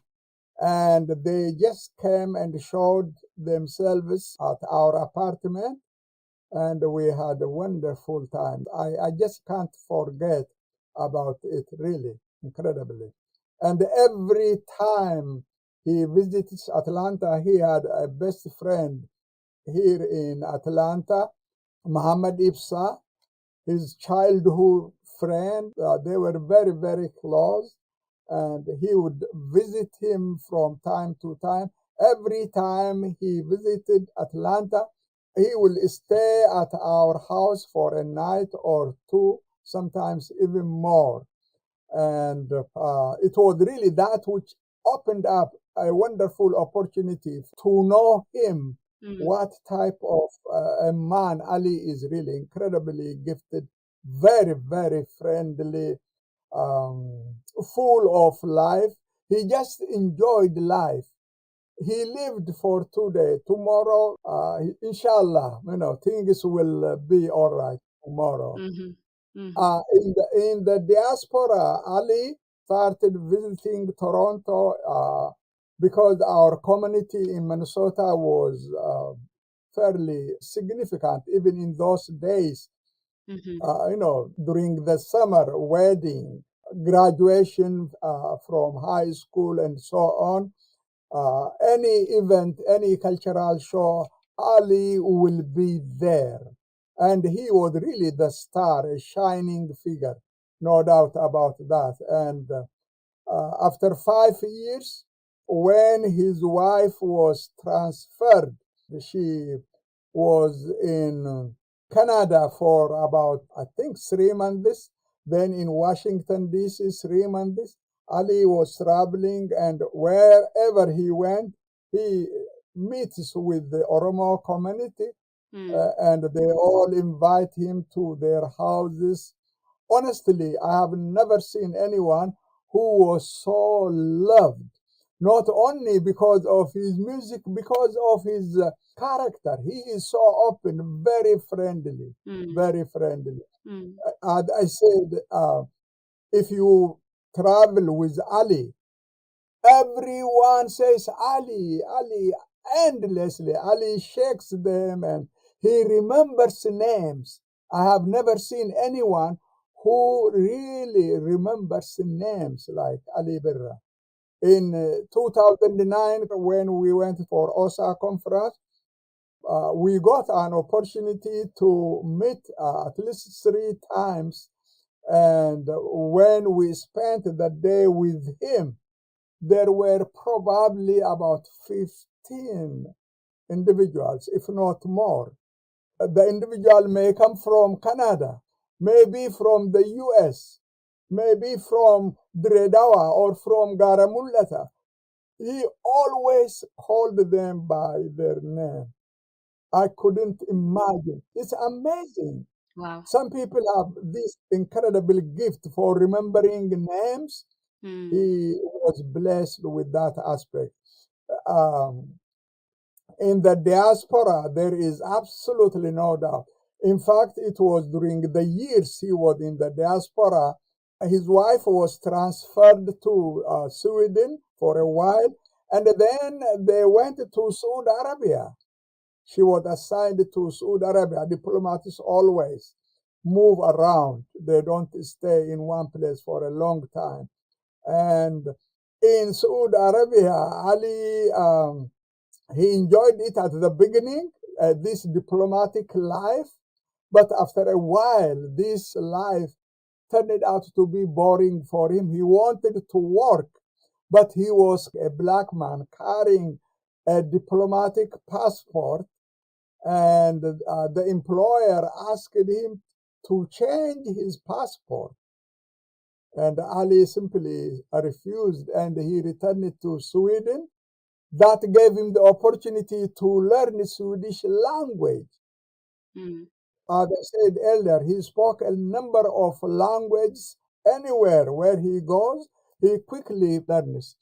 And they just came and showed themselves at our apartment, and we had a wonderful time. I just can't forget about it, really, incredibly. And every time he visits Atlanta, he had a best friend here in Atlanta, Muhammad Ibsa, his childhood friend. They were very, very close, and he would visit him from time to time. Every time he visited Atlanta, he will stay at our house for a night or two, sometimes even more. And it was really that which opened up a wonderful opportunity to know him, what type of a man Ali is. Really incredibly gifted, very, very friendly, um, full of life. He just enjoyed life. He lived for today. Tomorrow, inshallah, things will be all right tomorrow. Mm-hmm. Mm-hmm. In the diaspora, Ali started visiting Toronto because our community in Minnesota was fairly significant, even in those days. During the summer wedding, graduation from high school, and so on, any event, any cultural show, Ali will be there. And he was really the star, a shining figure, no doubt about that. And after 5 years, when his wife was transferred, she was in Canada for about, I think, 3 months. Then in Washington, D.C., 3 months. Ali was traveling, and wherever he went, he meets with the Oromo community, and they all invite him to their houses. Honestly, I have never seen anyone who was so loved, not only because of his music, because of his character. He is so open, very friendly, very friendly. And I said, if you travel with Ali, everyone says Ali, Ali, endlessly. Ali shakes them and he remembers names. I have never seen anyone who really remembers names like Ali Birra. In 2009, when we went for OSA conference, we got an opportunity to meet at least 3 times. And when we spent the day with him, there were probably about 15 individuals, if not more. The individual may come from Canada, maybe from the US, maybe from Dredawa or from Garamullata. He always called them by their name. I couldn't imagine. It's amazing. Wow. Some people have this incredible gift for remembering names. He was blessed with that aspect. Um, in the diaspora, there is absolutely no doubt. In fact, it was during the years he was in the diaspora, his wife was transferred to Sweden for a while, and then they went to Saudi Arabia. She was assigned to Saudi Arabia. Diplomats always move around. They don't stay in one place for a long time. And in Saudi Arabia, Ali, he enjoyed it at the beginning, this diplomatic life. But after a while, this life turned out to be boring for him. He wanted to work, but he was a black man carrying a diplomatic passport, and the employer asked him to change his passport. And Ali simply refused and he returned to Sweden. That gave him the opportunity to learn Swedish language. As I said earlier, he spoke a number of languages anywhere where he goes, he quickly learns.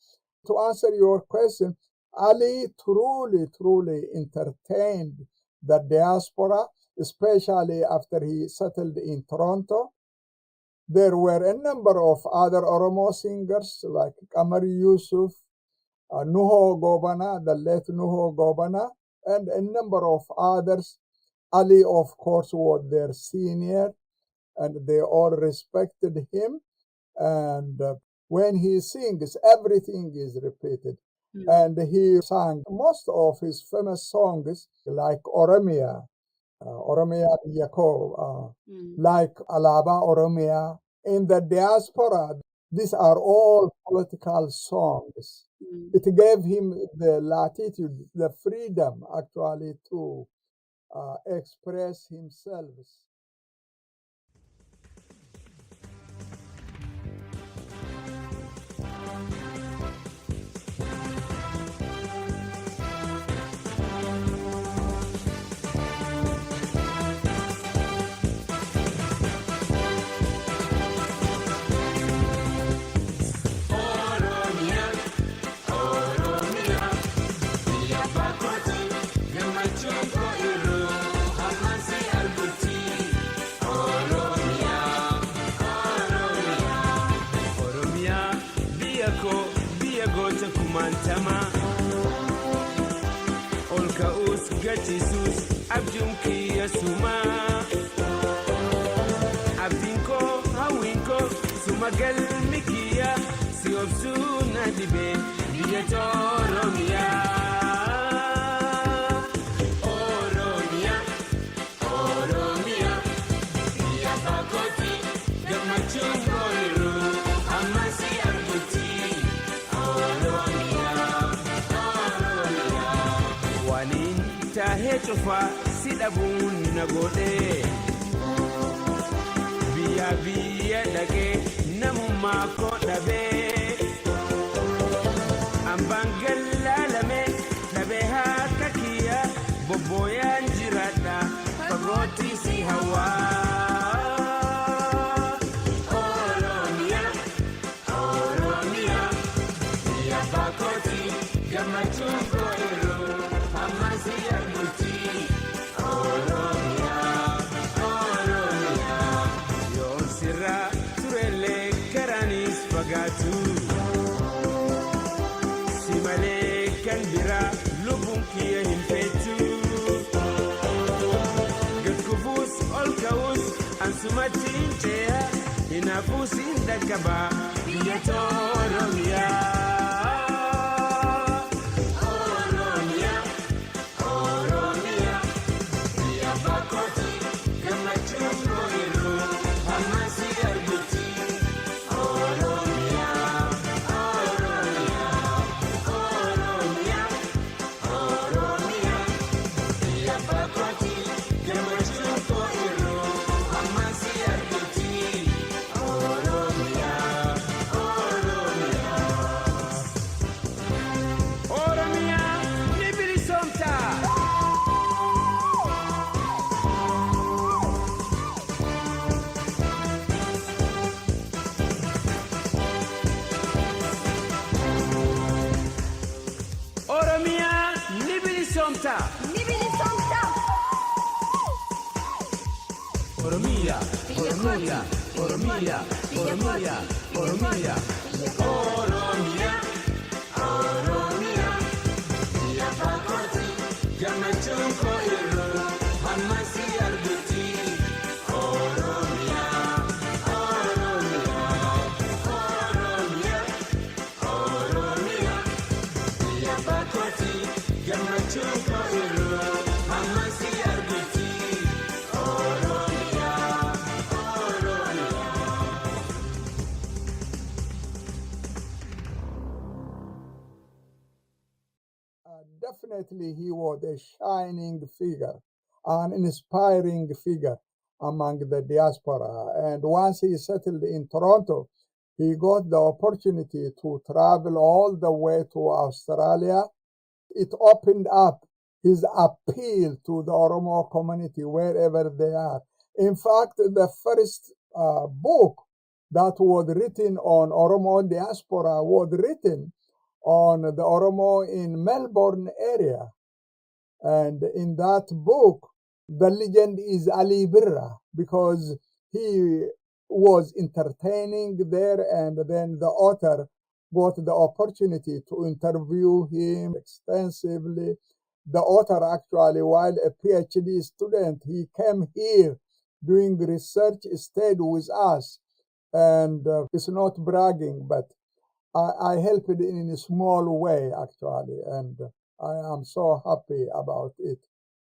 To answer your question, Ali truly entertained the diaspora, especially after he settled in Toronto. There were a number of other Oromo singers like Kamar Yusuf, Nuho Gobana, the late Nuho Gobana, and a number of others. Ali, of course, was their senior, and they all respected him. And when he sings, everything is repeated. And he sang most of his famous songs, like Oromia, Oromia Yako, like Alaba Oromia. In the diaspora, these are all political songs. It gave him the latitude, the freedom actually to express himself. Mantama Olka us gatisus abjunki asuma Abinko hawinko sumagal mikia si obsuna dibe diyeto Oromia Oromia Oromia ya bakoti gamachungo iru amasi arguti Hetofa sidabun nagode biya dage namuma ko dabe ambangalla lame dabe hakakia boboyan jirada pagoti si hawa Oromia Oromia ya bakoti gamachungo ero amasi Simale Kandira Lubunkia Himpetu Gatkubus Olkaus and Sumatin Jea Inafus in the Kaba Yeto Oromia Oromia Oromia Yabakoti Gamachungo Iru Hamasi Arguti Oromia, Oromia, Oromia, Oromia, Oromia, Oromia, Oromia, Yapakoti, Gamachunko Iro, Hamasi Arguti, Oromia, Oromia, Oromia, Oromia, Yapakoti, Gamachunko Iro, Hamasi Arguti, Definitely he was a shining figure, an inspiring figure. among the diaspora. And once he settled in Toronto, he got the opportunity to travel all the way to Australia. It opened up his appeal to the Oromo community wherever they are. In fact, the first book that was written on Oromo diaspora was written on the Oromo in Melbourne area. And in that book, the legend is Ali Birra, because he was entertaining there, and then the author got the opportunity to interview him extensively. The author actually, while a PhD student, he came here doing research, stayed with us, and it's not bragging, but I helped in a small way actually, and I am so happy about it.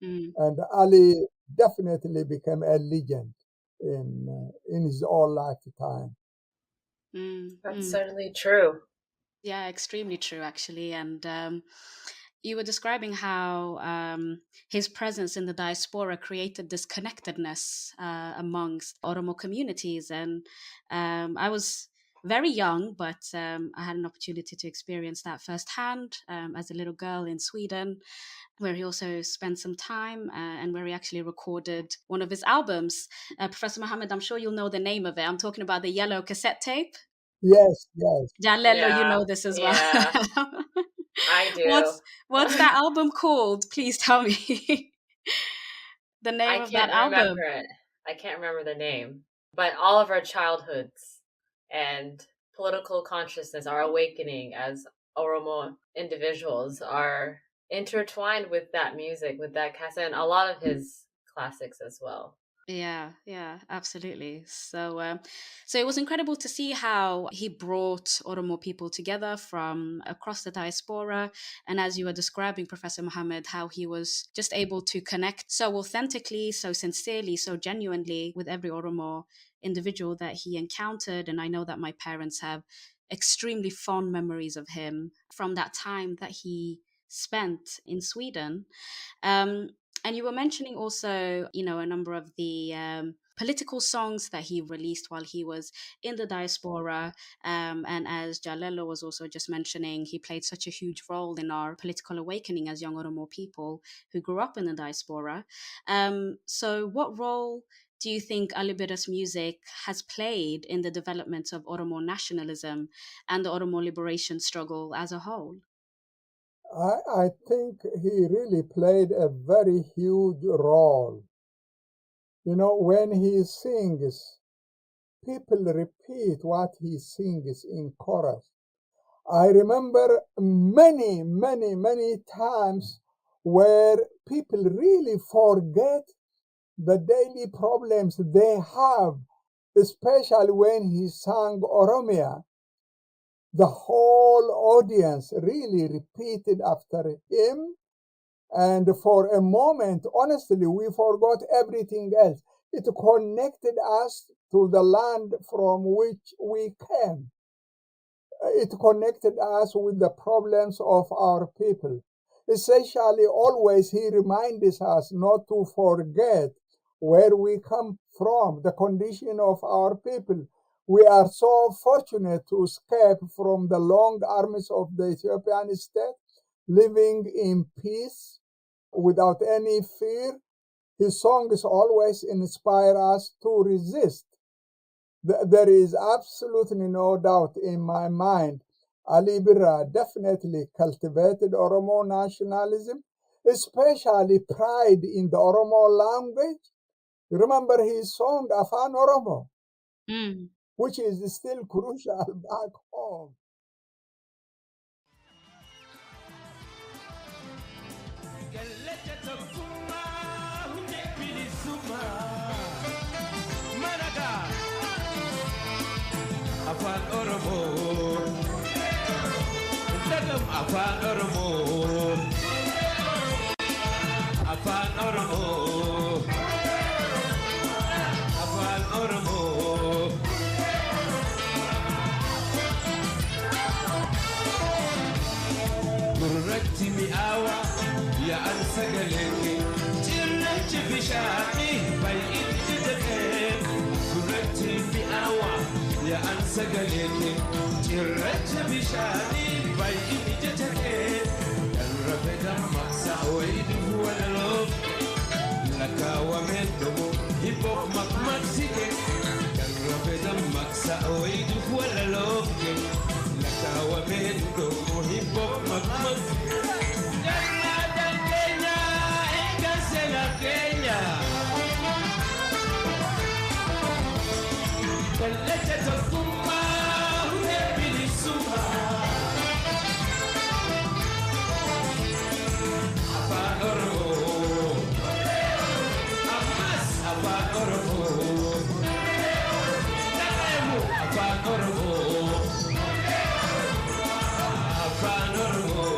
Mm. And Ali definitely became a legend in his own lifetime. That's certainly true. Yeah, extremely true, actually. And you were describing how his presence in the diaspora created this connectedness amongst Oromo communities. And I was very young, but I had an opportunity to experience that firsthand as a little girl in Sweden, where he also spent some time and where he actually recorded one of his albums. Professor Mohammed, I'm sure you'll know the name of it. I'm talking about the yellow cassette tape. Yes, yes. Jalelo, you know this as well. I do. What's that album called? Please tell me the name of that album. Remember it. I can't remember the name. But all of our childhoods and political consciousness, our awakening as Oromo individuals are intertwined with that music, with that cassette, and a lot of his classics as well. Yeah, absolutely. So it was incredible to see how he brought Oromo people together from across the diaspora. And as you were describing, Professor Mohammed, how he was just able to connect so authentically, so sincerely, so genuinely with every Oromo individual that he encountered. And I know that my parents have extremely fond memories of him from that time that he spent in Sweden. And you were mentioning also, a number of the political songs that he released while he was in the diaspora. And as Jalelo was also just mentioning, he played such a huge role in our political awakening as young Oromo people who grew up in the diaspora. So what role do you think Ali Birra's music has played in the development of Oromo nationalism and the Oromo liberation struggle as a whole? I think he really played a very huge role. When he sings, people repeat what he sings in chorus. I remember many, many, many times where people really forget the daily problems they have, especially when he sang Oromia. The whole audience really repeated after him. And for a moment, honestly, we forgot everything else. It connected us to the land from which we came. It connected us with the problems of our people. Essentially, always he reminds us not to forget where we come from, the condition of our people. We are so fortunate to escape from the long armies of the Ethiopian state, living in peace without any fear. His songs always inspire us to resist. There is absolutely no doubt in my mind. Ali Birra definitely cultivated Oromo nationalism, especially pride in the Oromo language. Remember his song Afan Oromo, which is still crucial back home. Afan Oromo, Afan Oromo, Afan Oromo, Afan Oromo. Murratti mi'awa ya ansagaleke, jirrachi bishaqi bai itti an sagaleke cirracha bishani bai ijatake rafeda maksa waidu walalo laka wa medo hip hop makmaxike rafeda maksa waidu walalo laka wa medo hip hop makmaxike Kenya. Kaleta kuma unebili suma. Apanoro, amas apanoro, taemu apanoro, apanoro.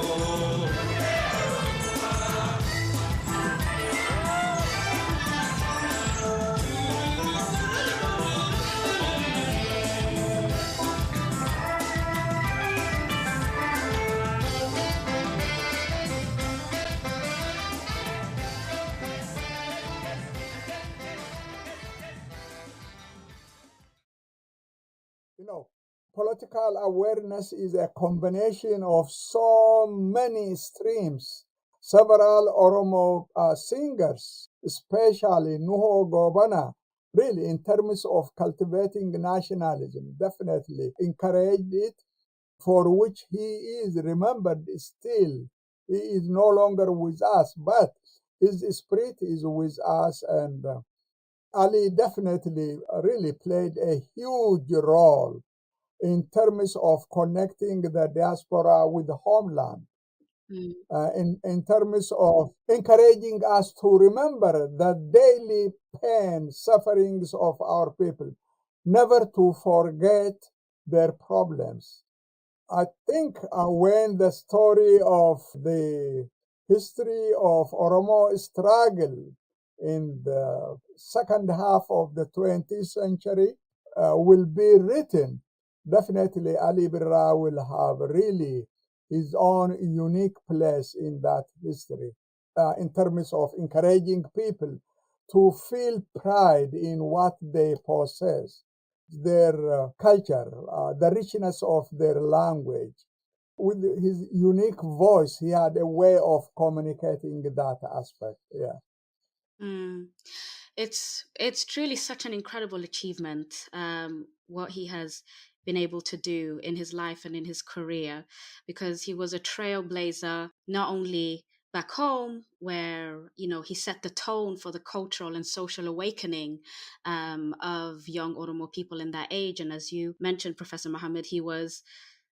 Political awareness is a combination of so many streams. Several Oromo singers, especially Nuho Gobana, really, in terms of cultivating nationalism, definitely encouraged it, for which he is remembered still. He is no longer with us, but his spirit is with us, and Ali definitely really played a huge role in terms of connecting the diaspora with the homeland, in terms of encouraging us to remember the daily pain, sufferings of our people, never to forget their problems. I think when the story of the history of Oromo struggle in the second half of the 20th century will be written, definitely Ali Birra will have really his own unique place in that history in terms of encouraging people to feel pride in what they possess, their culture, the richness of their language. With his unique voice, he had a way of communicating that aspect. Yeah. It's truly such an incredible achievement, what he has been able to do in his life and in his career, because he was a trailblazer not only back home, where he set the tone for the cultural and social awakening of young Oromo people in that age. And as you mentioned, Professor Mohammed, he was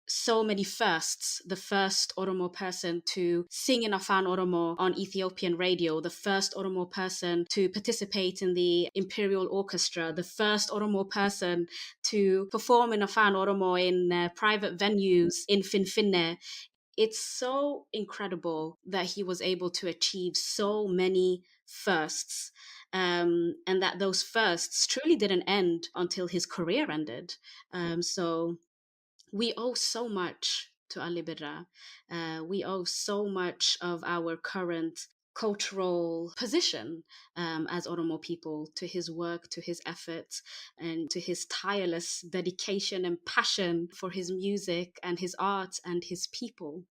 so many firsts. The first Oromo person to sing in Afan Oromo on Ethiopian radio, the first Oromo person to participate in the Imperial Orchestra, the first Oromo person to perform in Afan Oromo in private venues in Finfinne. It's so incredible that he was able to achieve so many firsts. And that those firsts truly didn't end until his career ended. So we owe so much to Ali Birra. We owe so much of our current cultural position as Oromo people to his work, to his efforts, and to his tireless dedication and passion for his music and his art and his people.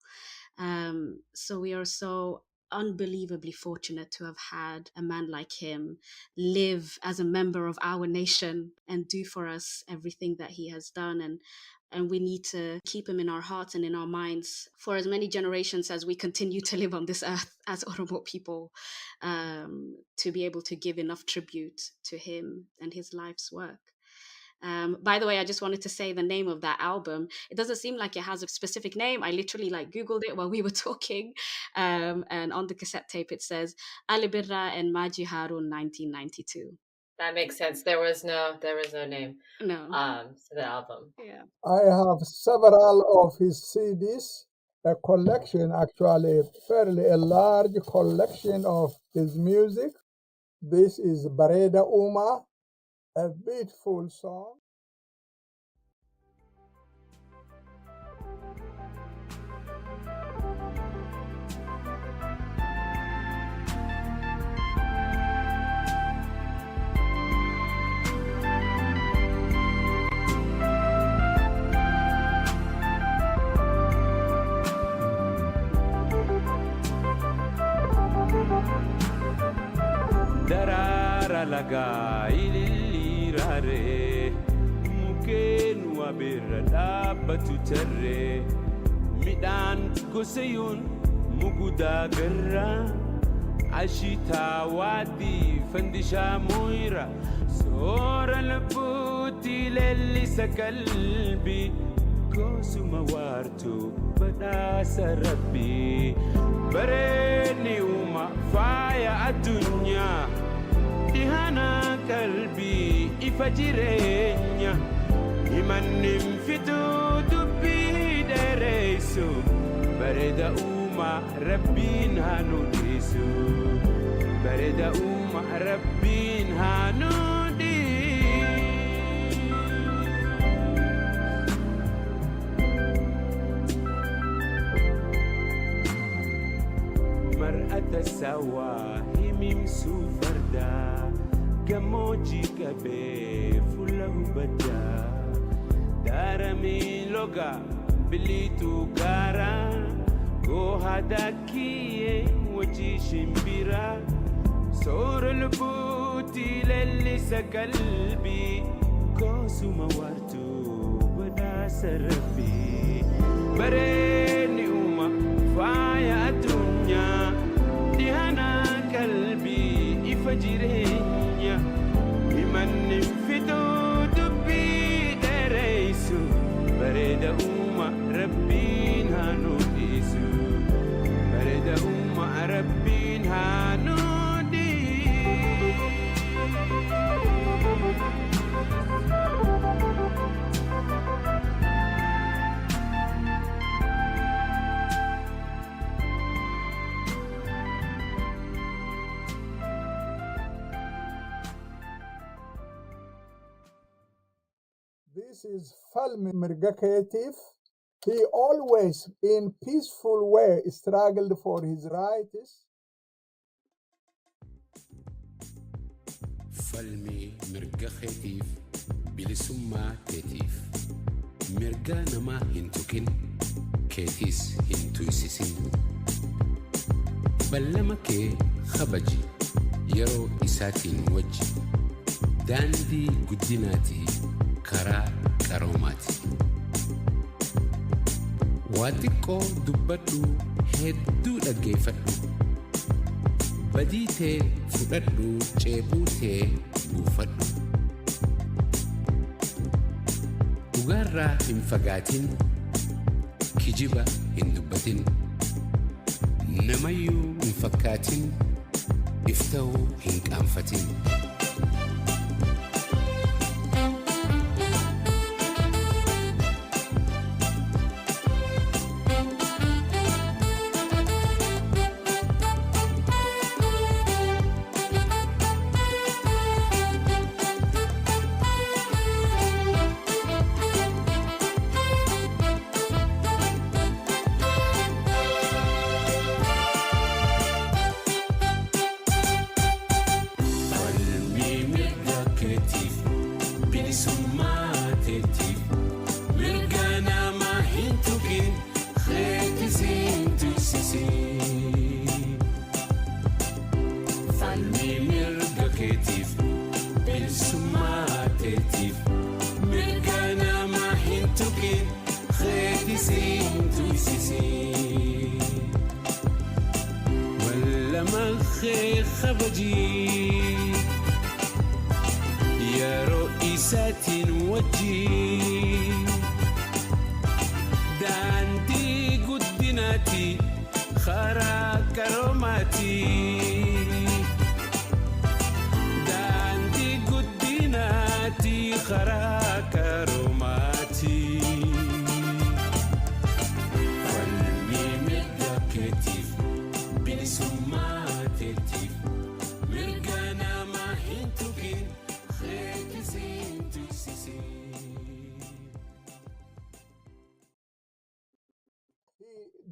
So we are so unbelievably fortunate to have had a man like him live as a member of our nation and do for us everything that he has done. And we need to keep him in our hearts and in our minds for as many generations as we continue to live on this earth as Oromo people, to be able to give enough tribute to him and his life's work. By the way, I just wanted to say the name of that album. It doesn't seem like it has a specific name. I literally Googled it while we were talking. And on the cassette tape, it says Ali Birra and Maji Harun 1992. That makes sense. There was no name. No. To the album. Yeah. I have several of his CDs, a collection, actually, fairly a large collection of his music. This is Bareda Uma, a beautiful song. daraara lagaa ililliiraaree mukeen wabirra dhaabbatu tarree midhaan gosayoon mugudaa garraa ashitaa waadii fandishaa moyra soora lubbuutti leellisa qalbii goosuma waartuu badhaasa rabbii bareedni uuma faaya addunyaa dhihana qalbii ifa jireenya himannin fituu dubbii dheereysu bareeda uuma rabbiin haa nu dhiisu bareeda uuma rabbiin haa nu mar'ata sawaa himimsuu fardaa gammoojjii qabee fuula hubaddaa daaramii loga biliituu gaaraa goohadaakiyee wajii shimbiraa soora lubbuutti leellisa qalbii goosuma waartuu badhaasa rabbii bareedni uuma faaya addunyaa dhihana qalbii ifa jireenya himannin fituu dubbii dheereysu bareeda uuma rabbiin haa nu dhiisu bareeda uuma rabbiin haa nu This is Falmi Mirgaketif. He always, in peaceful way, struggled for his rights. Falmi Mirgaketif, bilisummaa keetiif mirga namaa hin tuqin keetis hin tuysisin ballama kee kabaji yeroo isaatiin wajji daandii guddinaatii karaa qaroomaati waa xiqqoo dubbadhu hedduu dhaggeeffadhu badii tee fudhadhu ceebuu tee buufadhu dhugaarraa hin fagaatin kijiba hin dubbatin namayyuu hin fakkaatin ifta'uu hin qaanfatin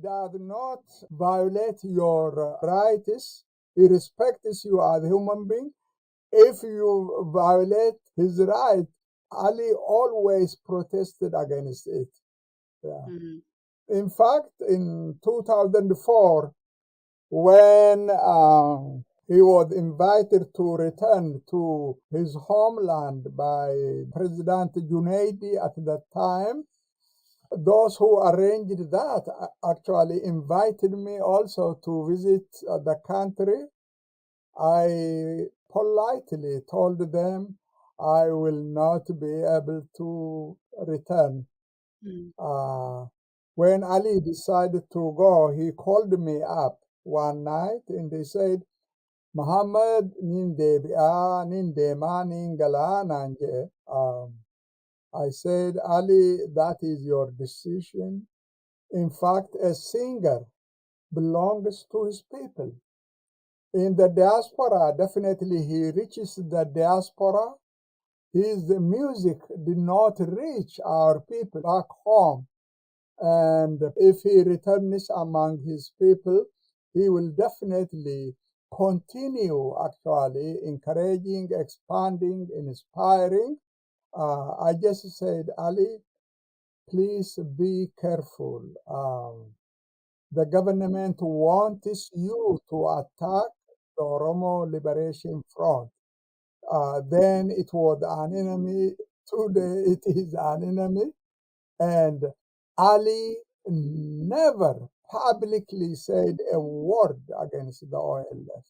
Does not violate your rights. He respects you as a human being. If you violate his right, Ali always protested against it. Yeah. In fact, in 2004, when He was invited to return to his homeland by President Junaidi at that time. Those who arranged that actually invited me also to visit the country. I politely told them I will not be able to return. When Ali decided to go, he called me up one night and he said, Muhammad nindema ningala nanje. I said, Ali, that is your decision. In fact, a singer belongs to his people. In the diaspora, definitely he reaches the diaspora. His music did not reach our people back home. And if he returns among his people, he will definitely continue actually encouraging, expanding, inspiring. I just said, Ali, please be careful. The government wants you to attack the Oromo Liberation Front. Then it was an enemy. Today it is an enemy. And Ali never publicly said a word against the OLF.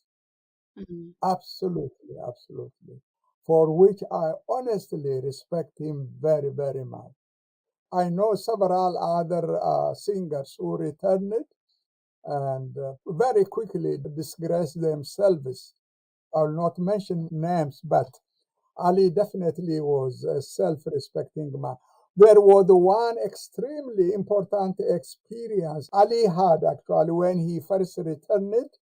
Absolutely, absolutely. For which I honestly respect him very, very much. I know several other singers who returned and very quickly disgraced themselves. I will not mention names, but Ali definitely was a self-respecting man. There was one extremely important experience Ali had actually when he first returned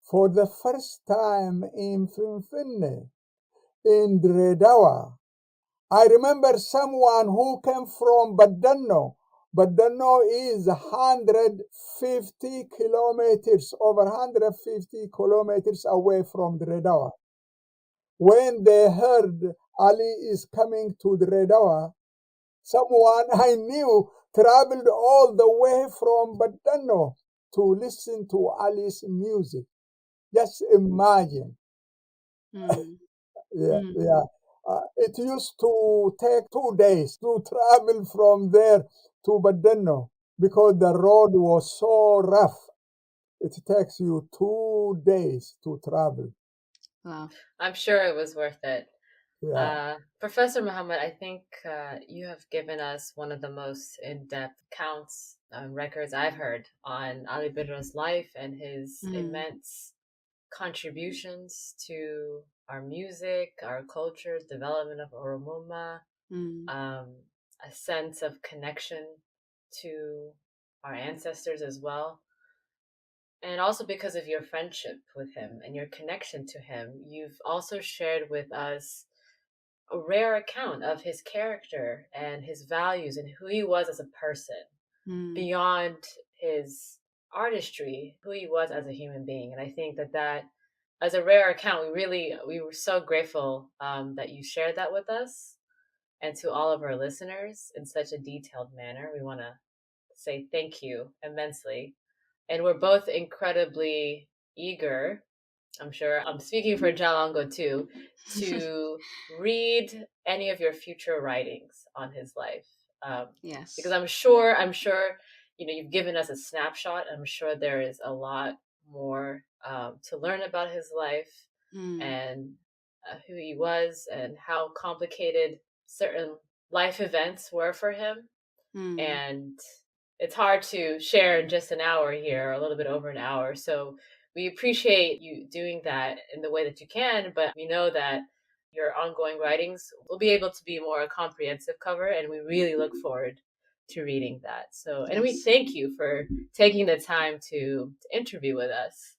for the first time in Finfinne, in Dredawa. I remember someone who came from Badano. Badano is 150 kilometers, over 150 kilometers away from Dredawa. When they heard Ali is coming to Dredawa, someone I knew traveled all the way from Badano to listen to Ali's music. Just imagine. Yeah. It used to take 2 days to travel from there to Badeno because the road was so rough. It takes you 2 days to travel. Wow. I'm sure it was worth it. Yeah. Professor Muhammad, I think you have given us one of the most in-depth accounts and records I've heard on Ali Birra's life and his immense contributions to our music, our culture, development of Oromoma, a sense of connection to our ancestors as well. And also because of your friendship with him and your connection to him, you've also shared with us a rare account of his character and his values and who he was as a person beyond his artistry, who he was as a human being. And I think that as a rare account, we were so grateful that you shared that with us and to all of our listeners in such a detailed manner. We want to say thank you immensely. And we're both incredibly eager, I'm sure I'm speaking for Jalango too, to read any of your future writings on his life. Yes. Because I'm sure, you've given us a snapshot. I'm sure there is a lot more to learn about his life and who he was and how complicated certain life events were for him. And it's hard to share in just an hour here, a little bit over an hour. So we appreciate you doing that in the way that you can, but we know that your ongoing writings will be able to be more a comprehensive cover, and we really look forward to reading that. So, and we thank you for taking the time to interview with us.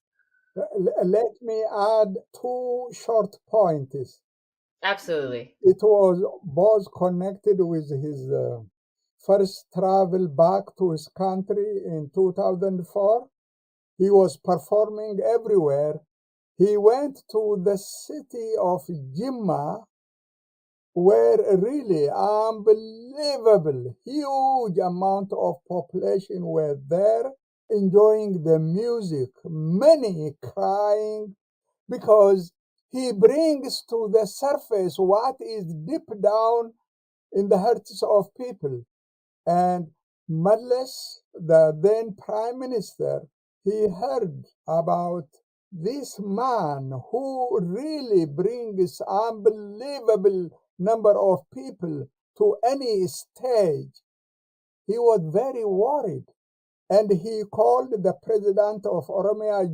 Let me add 2 short points. Absolutely. It was both connected with his first travel back to his country in 2004. He was performing everywhere. He went to the city of Jimma, where really unbelievable, huge amount of population were there enjoying the music, many crying, because he brings to the surface what is deep down in the hearts of people. And Madles, the then prime minister, he heard about this man who really brings unbelievable number of people to any stage. He was very worried, and he called the president of Oromia,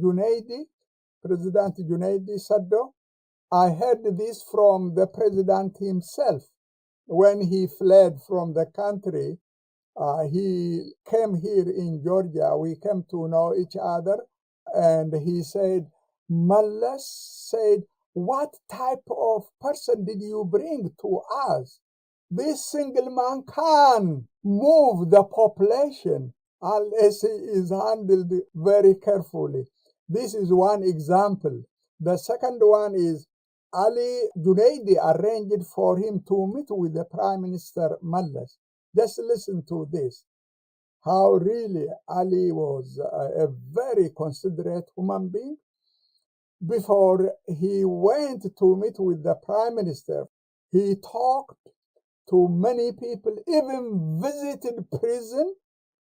President Junaidi Saddo. I heard this from the president himself when he fled from the country. He came here in Georgia. We came to know each other. And he said, Mallas said, what type of person did you bring to us? This single man can move the population unless he is handled very carefully. This is one example. The second one is Ali Junaidi arranged for him to meet with the Prime Minister Mallas. Just listen to this. How really Ali was a very considerate human being. Before he went to meet with the Prime Minister, he talked to many people, even visited prison.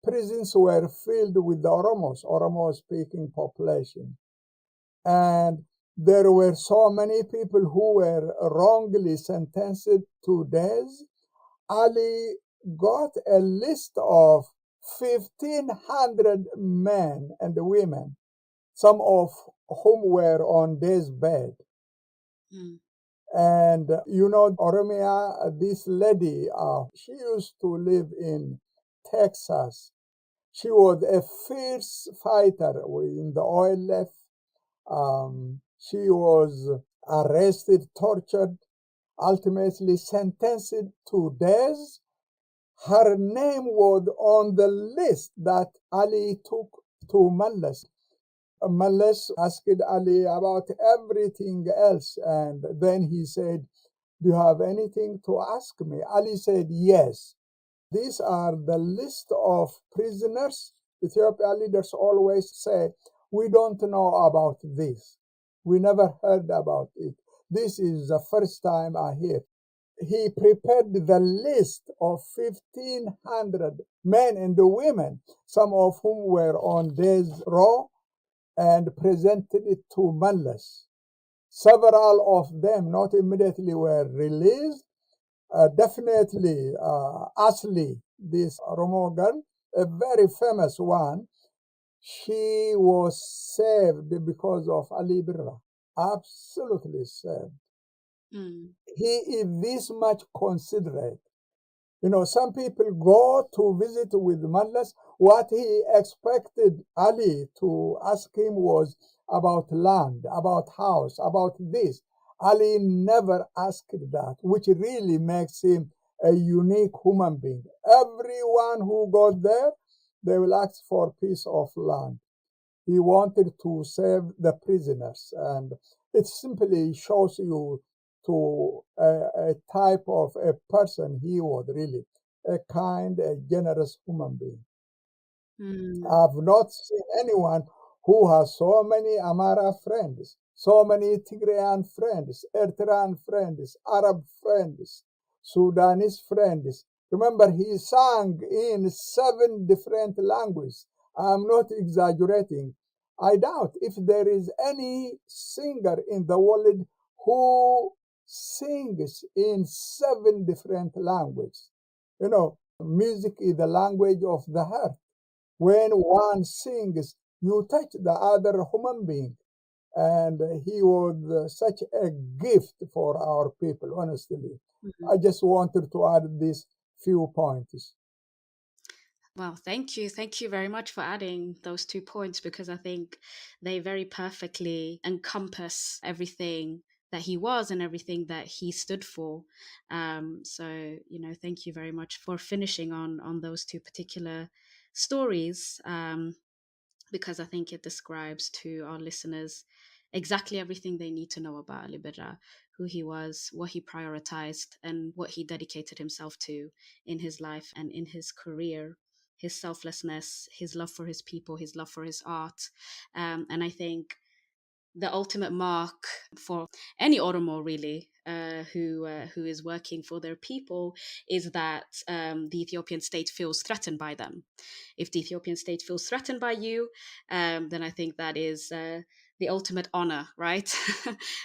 Prisons were filled with the Oromo-speaking population. And there were so many people who were wrongly sentenced to death. Ali got a list of 1,500 men and women, some of whom were on death's bed. Mm. And Oromia, this lady, she used to live in Texas. She was a fierce fighter in the OLF. She was arrested, tortured, ultimately sentenced to death. Her name was on the list that Ali took to Mallas. Mallas asked Ali about everything else, and then he said, do you have anything to ask me? Ali said, yes. These are the list of prisoners. Ethiopian leaders always say, we don't know about this. We never heard about it. This is the first time I hear. He prepared the list of 1,500 men and women, some of whom were on death row, and presented it to Mallas. Several of them not immediately were released. Definitely Asli, this Oromo girl, a very famous one, she was saved because of Ali Birra. Absolutely saved. Mm. He is this much considerate. Some people go to visit with Mallas. What he expected Ali to ask him was about land, about house, about this. Ali never asked that, which really makes him a unique human being. Everyone who got there, they will ask for a piece of land. He wanted to save the prisoners, and it simply shows you to a type of a person he was really a kind, a generous human being. I've not seen anyone who has so many Amara friends, so many Tigrayan friends, Eritrean friends, Arab friends, Sudanese friends. Remember, he sang in 7 different languages. I'm not exaggerating. I doubt if there is any singer in the world who sings in 7 different languages. Music is the language of the heart. When one sings, you touch the other human being. And he was such a gift for our people, honestly. Mhm. I just wanted to add these few points. Well, thank you. Thank you very much for adding those 2 points, because I think they very perfectly encompass everything that he was and everything that he stood for. So, thank you very much for finishing on those 2 particular stories, because I think it describes to our listeners exactly everything they need to know about Ali Birra, who he was, what he prioritized, and what he dedicated himself to in his life and in his career, his selflessness, his love for his people, his love for his art. And I think the ultimate mark for any Oromo, really, who is working for their people, is that the Ethiopian state feels threatened by them. If the Ethiopian state feels threatened by you, then I think that is the ultimate honor, right?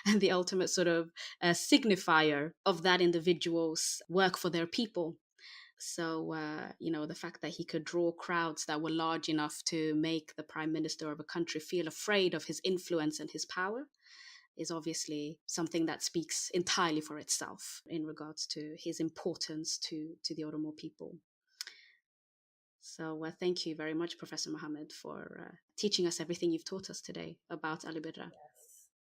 And the ultimate sort of signifier of that individual's work for their people. So, the fact that he could draw crowds that were large enough to make the prime minister of a country feel afraid of his influence and his power is obviously something that speaks entirely for itself in regards to his importance to the Oromo people. So thank you very much, Professor Mohammed, for teaching us everything you've taught us today about Ali Birra.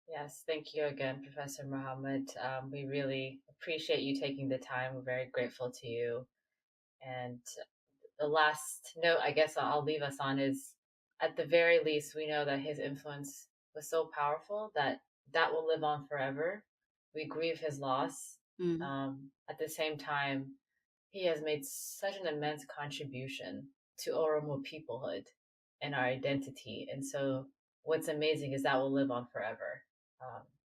Yes, thank you again, Professor Mohammed. We really appreciate you taking the time. We're very grateful to you. And the last note I guess I'll leave us on is, at the very least, we know that his influence was so powerful that will live on forever. We grieve his loss. At the same time, he has made such an immense contribution to Oromo peoplehood and our identity. And so what's amazing is that will live on forever.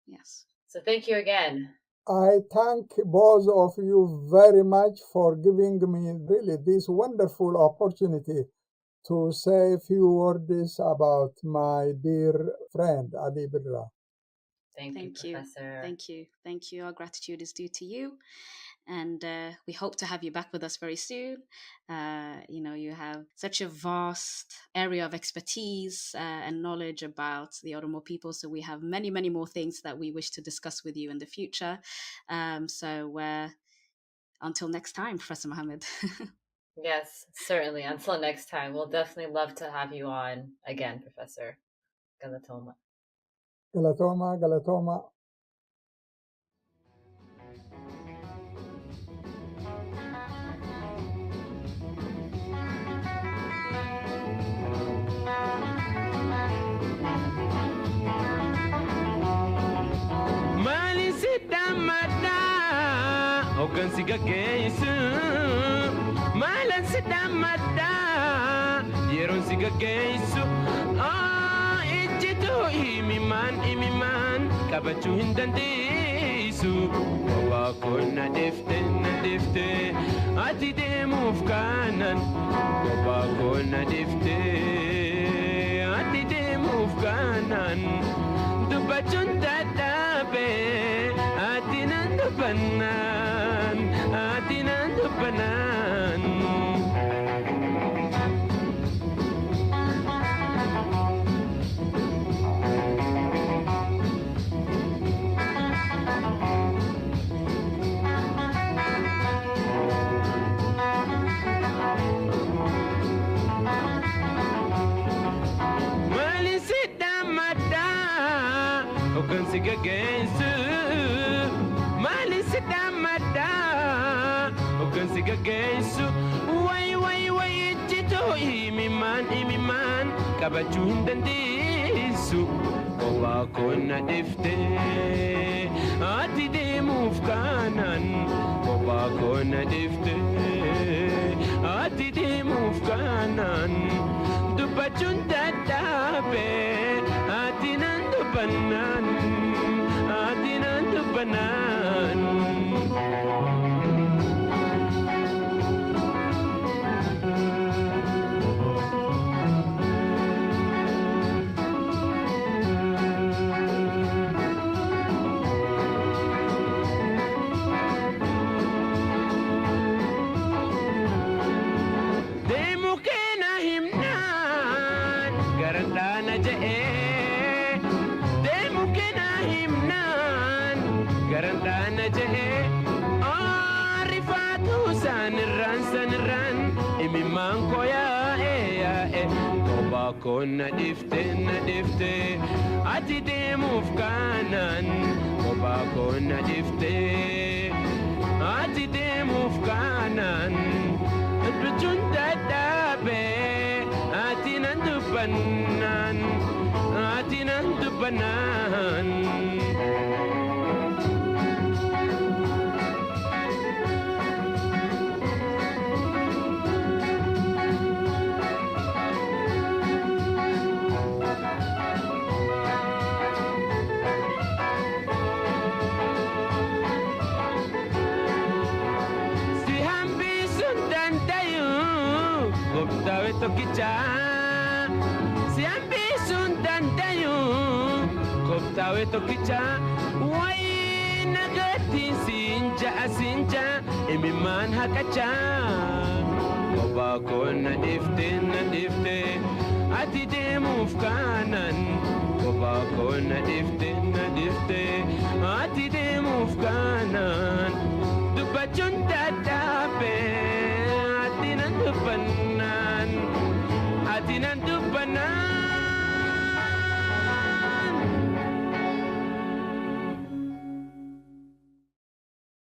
Yes. So thank you again. I thank both of you very much for giving me really this wonderful opportunity to say a few words about my dear friend Ali Birra. Thank you, Professor. Thank you. Our gratitude is due to you. And we hope to have you back with us very soon. You have such a vast area of expertise and knowledge about the Oromo people. So we have many, many more things that we wish to discuss with you in the future. So until next time, Professor Mohammed. Yes, certainly. Until next time, we'll definitely love to have you on again, Professor. Galatoma. Galatoma, Galatoma. Hoggansi gaggeessu maalan si dhammadhaa yeroon si gaggeessu ejjituu imimaan qabachuu hin dandeessu waa koo na deefte ati deemuuf kaanan waa koo na deefte ati deemuuf kaanan dubbachuun dadhabee ati nan dubbannaa. Adinan dubanan Mali sidamada okan sigagensu Mali sidamada Okan sigagensu Way jito imiman kabachuu hin dandeessu waa koo na deefte ati deemuuf kaanan waa koo na deefte ati deemuuf kaanan dubbachuun dadhabee ati nan dubbannaan ati nan dubbannaan. Kona difte ati deemuuf kaanan kopha kona difte ati deemuuf kaanan dubbachuun dadhabee ati nan dubbannaan ati nan dubbannaan. tokkicha si hambisuun dandayu kooftaawee tokkicha wayi nagatiin siinja imimmaan haqacha kophaa koo na dhifte ati deemuuf kaanan kophaa koo na dhifte ati deemuuf kaanan dubbachuun dadhabe ati nan dubbannaan